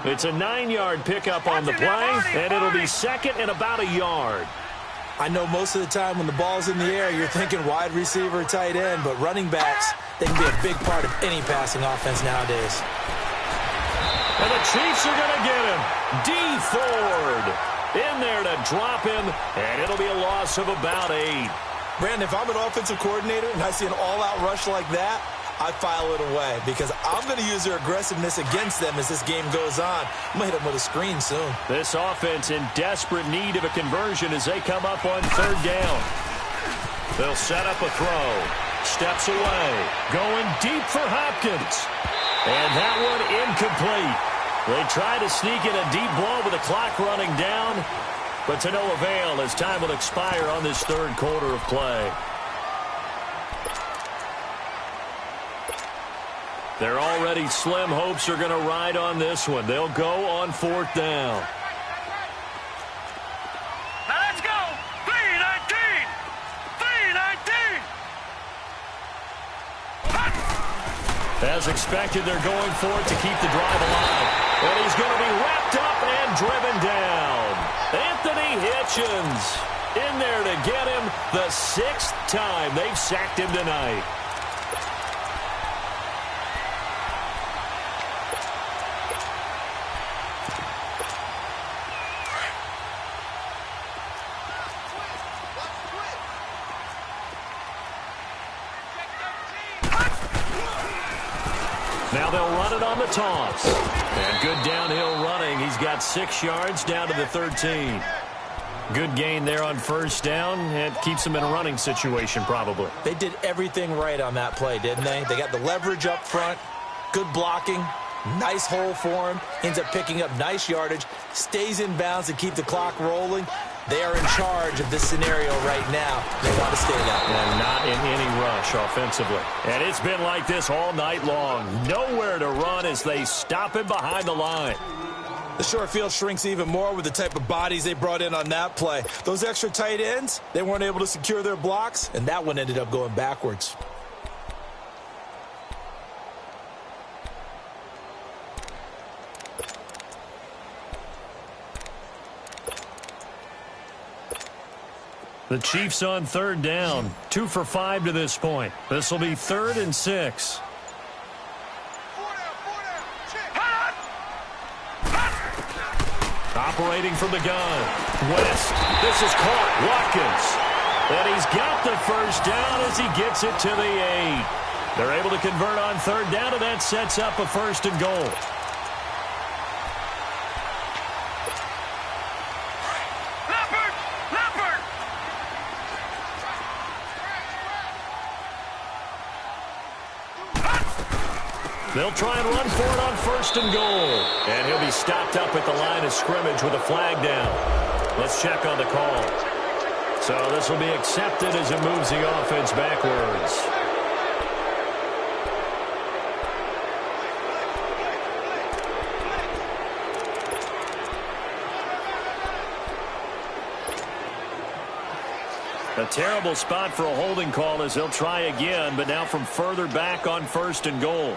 It's a 9-yard pickup on the play, and it'll be 2nd and about a yard. I know most of the time when the ball's in the air, you're thinking wide receiver, tight end, but running backs, they can be a big part of any passing offense nowadays. And the Chiefs are going to get him. D. Ford in there to drop him, and it'll be a loss of about 8. Brandon, if I'm an offensive coordinator and I see an all-out rush like that, I file it away because I'm going to use their aggressiveness against them as this game goes on. I'm going to hit them with a screen soon. This offense in desperate need of a conversion as they come up on 3rd down. They'll set up a throw. Steps away. Going deep for Hopkins. And that one incomplete. They try to sneak in a deep blow with the clock running down, but to no avail as time will expire on this 3rd quarter of play. Their already slim hopes are going to ride on this one. They'll go on 4th down. Now let's go. 3-19. 3-19. As expected, they're going for it to keep the drive alive. And he's going to be wrapped up and driven down. Anthony Hitchens in there to get him the 6th time they've sacked him tonight. Now they'll run it on the toss. And good downhill running. He's got 6 yards down to the 13. Good gain there on first down. It keeps them in a running situation probably. They did everything right on that play, didn't they? They got the leverage up front, good blocking, nice hole for him, ends up picking up nice yardage, stays in bounds to keep the clock rolling. They are in charge of this scenario right now. They want to stay that way. And not in any rush offensively. And it's been like this all night long. Nowhere to run as they stop him behind the line. The short field shrinks even more with the type of bodies they brought in on that play. Those extra tight ends, they weren't able to secure their blocks, and that one ended up going backwards. The Chiefs on third down. 2 for 5 to this point. This will be 3rd and 6. Operating from the gun. West. This is caught. Watkins. And he's got the first down as he gets it to the 8. They're able to convert on third down, and that sets up a 1st and goal. They'll try and run for it on 1st and goal. And he'll be stopped up at the line of scrimmage with a flag down. Let's check on the call. So this will be accepted as it moves the offense backwards. A terrible spot for a holding call as they'll try again, but now from further back on 1st and goal.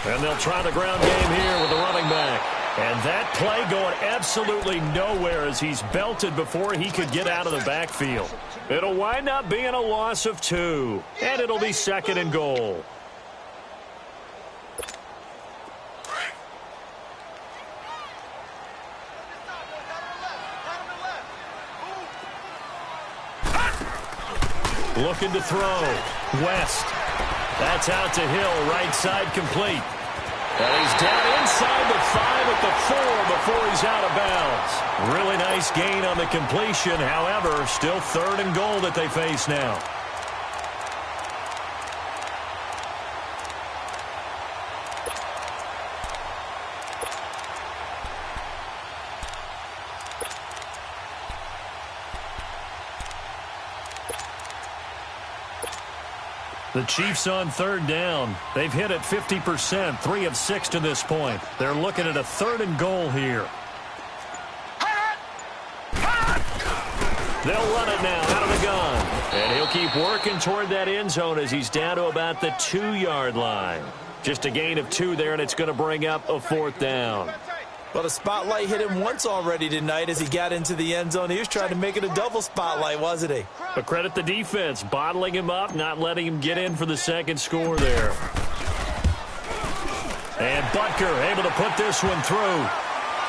And they'll try the ground game here with the running back. And that play going absolutely nowhere as he's belted before he could get out of the backfield. It'll wind up being a loss of 2. And it'll be 2nd and goal. Looking to throw. West. That's out to Hill. Right side complete. And he's down inside the 5 at the 4 before he's out of bounds. Really nice gain on the completion. However, still 3rd and goal that they face now. The Chiefs on 3rd down. They've hit it 50%, 3 of 6 to this point. They're looking at a 3rd and goal here. They'll run it now out of the gun. And he'll keep working toward that end zone as he's down to about the 2-yard line. Just a gain of 2 there, and it's going to bring up a 4th down. Well, the spotlight hit him once already tonight as he got into the end zone. He was trying to make it a double spotlight, wasn't he? But credit the defense, bottling him up, not letting him get in for the 2nd score there. And Butker able to put this one through.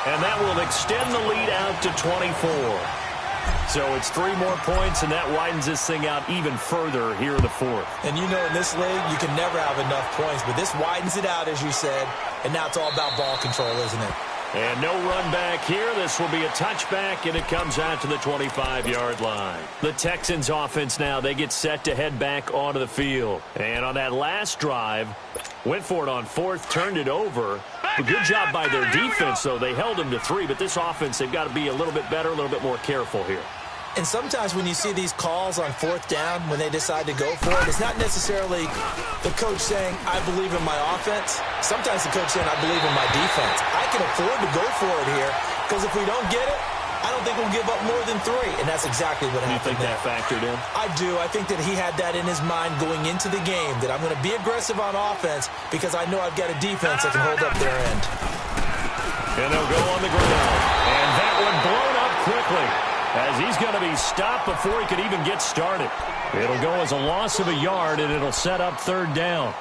And that will extend the lead out to 24. So it's 3 more points, and that widens this thing out even further here in the 4th. And you know in this league, you can never have enough points, but this widens it out, as you said. And now it's all about ball control, isn't it? And no run back here. This will be a touchback, and it comes out to the 25-yard line. The Texans offense now, they get set to head back onto the field. And on that last drive, went for it on 4th, turned it over. A good job by their defense, though. They held them to 3, but this offense, they've got to be a little bit better, a little bit more careful here. And sometimes when you see these calls on 4th down, when they decide to go for it, it's not necessarily the coach saying, I believe in my offense. Sometimes the coach saying, I believe in my defense. I can afford to go for it here because if we don't get it, I don't think we'll give up more than 3. And that's exactly what happened. You think that factored in? I do. I think that he had that in his mind going into the game, that I'm going to be aggressive on offense because I know I've got a defense that can hold up their end. And they'll go on the ground. And that one blown up quickly, as he's going to be stopped before he could even get started. It'll go as a loss of a yard, and it'll set up 3rd down.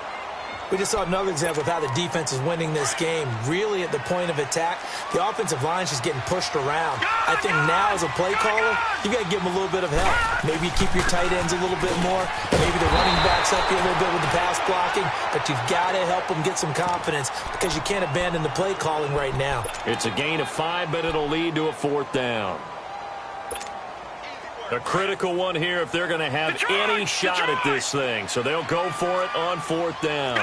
We just saw another example of how the defense is winning this game. Really at the point of attack, the offensive line's just getting pushed around. I think now as a play caller, you got to give them a little bit of help. Maybe you keep your tight ends a little bit more. Maybe the running backs help you a little bit with the pass blocking. But you've got to help them get some confidence because you can't abandon the play calling right now. It's a gain of 5, but it'll lead to a 4th down. A critical one here if they're going to have any shot at this thing. So they'll go for it on 4th down.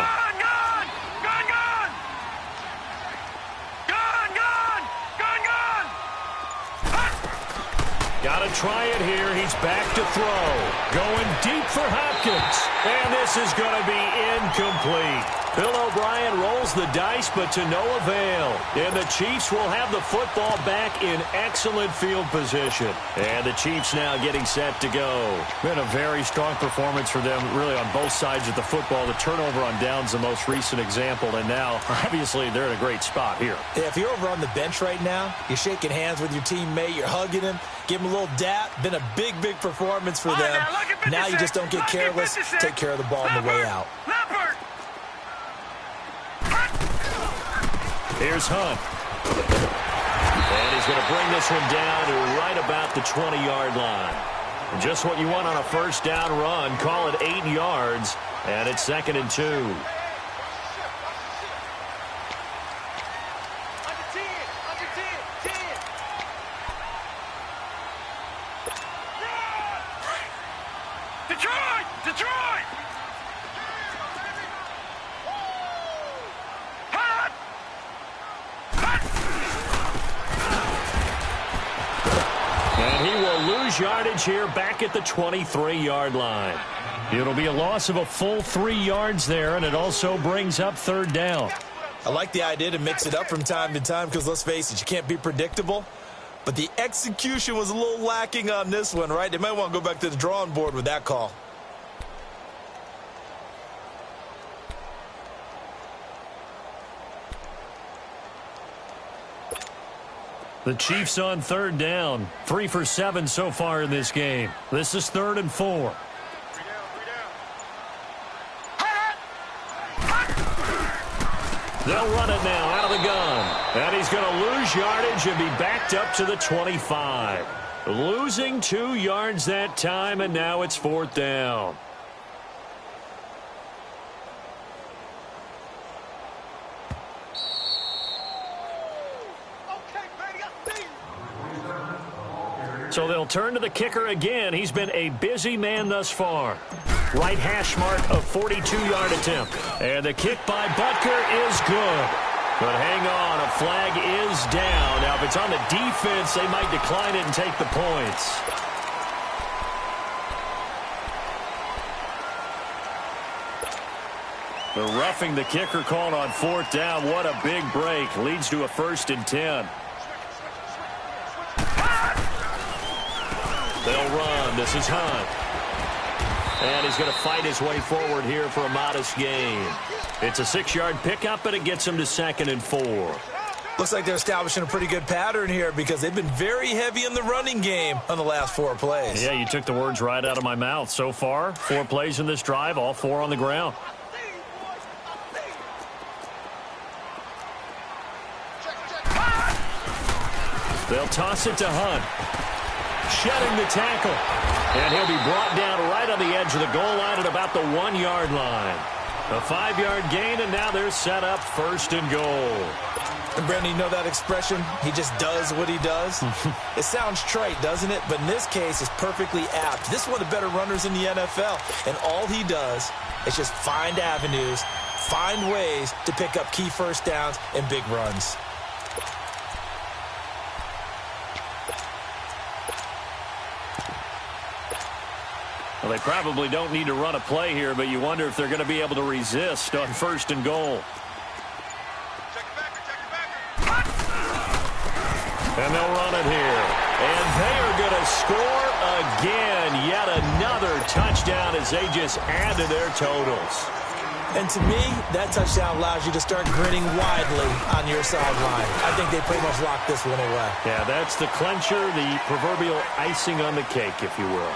Got to try it here. He's back to throw. Going deep for Hopkins. And this is going to be incomplete. Bill O'Brien rolls the dice, but to no avail. And the Chiefs will have the football back in excellent field position. And the Chiefs now getting set to go. Been a very strong performance for them, really, on both sides of the football. The turnover on downs, the most recent example. And now, obviously, they're in a great spot here. Yeah, if you're over on the bench right now, you're shaking hands with your teammate, you're hugging him, give him a little dap. Been a big, big performance for them. Now you just don't get careless. Take care of the ball on the way out. Here's Hunt. And he's going to bring this one down to right about the 20-yard line. Just what you want on a first down run. Call it 8 yards, and it's 2nd and 2. Yardage here back at the 23-yard line. It'll be a loss of a full 3 yards there, and it also brings up 3rd down. I like the idea to mix it up from time to time because, let's face it, you can't be predictable. But the execution was a little lacking on this one, right? They might want to go back to the drawing board with that call. The Chiefs on 3rd down. 3 for 7 so far in this game. This is 3rd and 4. They'll run it now out of the gun. And he's going to lose yardage and be backed up to the 25. Losing 2 yards that time, and now it's 4th down. So they'll turn to the kicker again. He's been a busy man thus far. Right hash mark, a 42-yard attempt. And the kick by Butker is good. But hang on, a flag is down. Now, if it's on the defense, they might decline it and take the points. The roughing the kicker called on 4th down. What a big break. Leads to a 1st and 10. They'll run. This is Hunt. And he's going to fight his way forward here for a modest gain. It's a 6-yard pickup, and it gets him to 2nd and 4. Looks like they're establishing a pretty good pattern here because they've been very heavy in the running game on the last 4 plays. Yeah, you took the words right out of my mouth. So far, 4 plays in this drive, all 4 on the ground. They'll toss it to Hunt. Shedding the tackle. And he'll be brought down right on the edge of the goal line at about the 1-yard line. A 5-yard gain, and now they're set up 1st and goal. And, Brandon, you know that expression? He just does what he does? It sounds trite, doesn't it? But in this case, it's perfectly apt. This is one of the better runners in the NFL. And all he does is just find avenues, find ways to pick up key first downs and big runs. Well, they probably don't need to run a play here, but you wonder if they're going to be able to resist on 1st and goal. And they'll run it here. And they are going to score again. Yet another touchdown as they just add to their totals. And to me, that touchdown allows you to start grinning widely on your sideline. I think they pretty much locked this one away. Yeah, that's the clincher, the proverbial icing on the cake, if you will.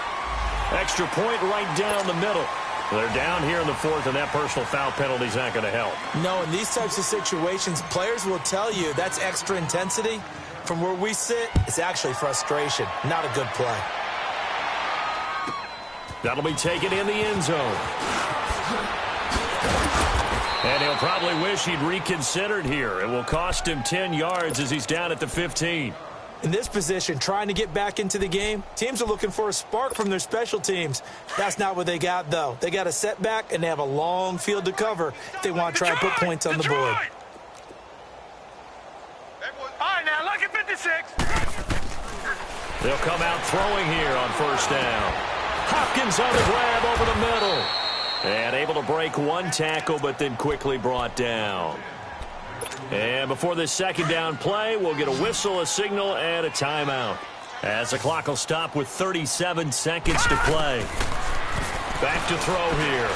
Extra point right down the middle. They're down here in the fourth, and that personal foul penalty is not going to help. No, in these types of situations, players will tell you that's extra intensity. From where we sit, it's actually frustration, not a good play. That'll be taken in the end zone. And he'll probably wish he'd reconsidered here. It will cost him 10 yards as he's down at the 15. In this position, trying to get back into the game, teams are looking for a spark from their special teams. That's not what they got, though. They got a setback, and they have a long field to cover if they want to try and put points on the board. All right, now, look at 56. They'll come out throwing here on first down. Hopkins on the grab over the middle. And able to break one tackle, but then quickly brought down. And before this second down play, we'll get a whistle, a signal, and a timeout. As the clock will stop with 37 seconds to play. Back to throw here.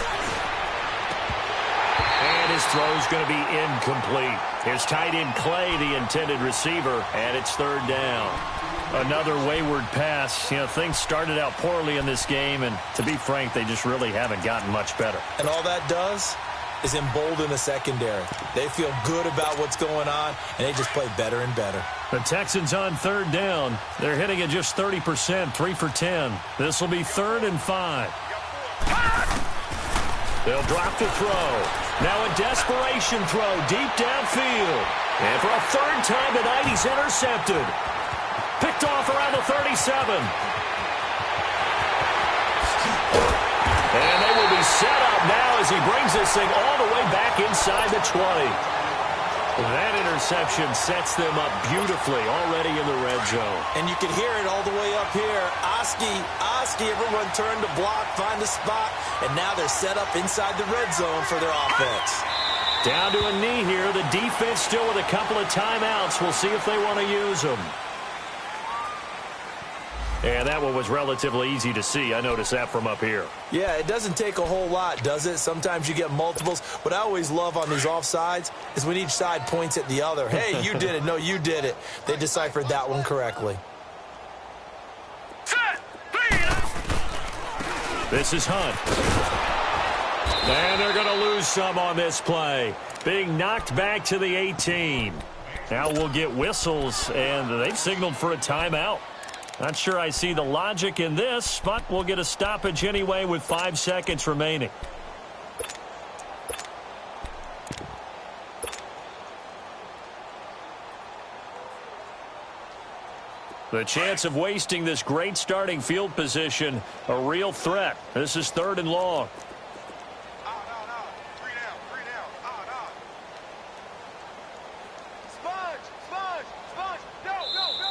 And his throw's going to be incomplete. His tight end Clay, the intended receiver, and it's third down. Another wayward pass. You know, things started out poorly in this game, and to be frank, they just really haven't gotten much better. And all that does is embolden the secondary. They feel good about what's going on, and they just play better and better. The Texans on third down. They're hitting at just 30%, 3 for 10. This will be 3rd and 5. They'll drop to throw. Now a desperation throw deep downfield. And for a third time tonight, he's intercepted. Picked off around the 37. And they will be set up now as he brings this thing all the way back inside the 20. That interception sets them up beautifully already in the red zone. And you can hear it all the way up here. Oski, everyone turned to block, find a spot, and now they're set up inside the red zone for their offense. Down to a knee here. The defense still with a couple of timeouts. We'll see if they want to use them. And that one was relatively easy to see. I noticed that from up here. Yeah, it doesn't take a whole lot, does it? Sometimes you get multiples. What I always love on these offsides is when each side points at the other. Hey, you did it. No, you did it. They deciphered that one correctly. This is Hunt. And they're going to lose some on this play. Being knocked back to the 18. Now we'll get whistles, and they've signaled for a timeout. Not sure I see the logic in this, but we'll get a stoppage anyway with 5 seconds remaining. The chance of wasting this great starting field position, a real threat. This is 3rd and long.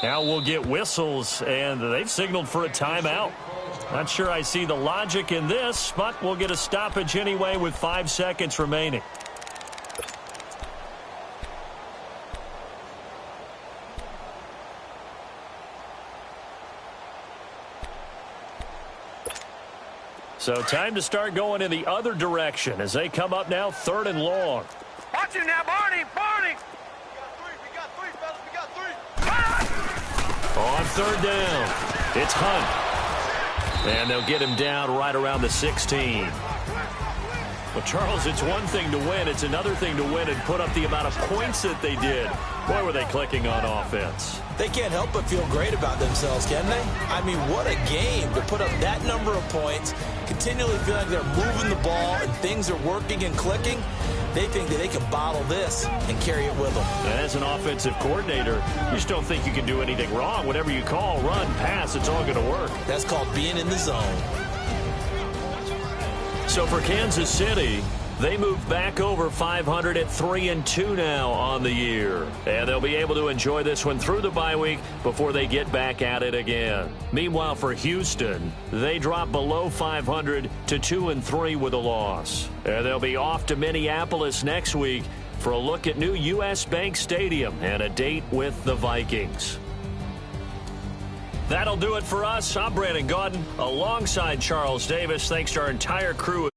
Now we'll get whistles, and they've signaled for a timeout. Not sure I see the logic in this, but we'll get a stoppage anyway with 5 seconds remaining. So time to start going in the other direction as they come up now 3rd and long. Watch him now, Barney! On 3rd down, it's Hunt. And they'll get him down right around the 16. Well, Charles, it's one thing to win. It's another thing to win and put up the amount of points that they did. Boy, were they clicking on offense. They can't help but feel great about themselves, can they? I mean, what a game to put up that number of points, continually feel like they're moving the ball and things are working and clicking. They think that they can bottle this and carry it with them. As an offensive coordinator, you just don't think you can do anything wrong. Whatever you call, run, pass, it's all going to work. That's called being in the zone. So for Kansas City, they move back over 500 at 3-2 now on the year. And they'll be able to enjoy this one through the bye week before they get back at it again. Meanwhile, for Houston, they drop below 500 to 2-3 with a loss. And they'll be off to Minneapolis next week for a look at new U.S. Bank Stadium and a date with the Vikings. That'll do it for us. I'm Brandon Gaudin alongside Charles Davis. Thanks to our entire crew.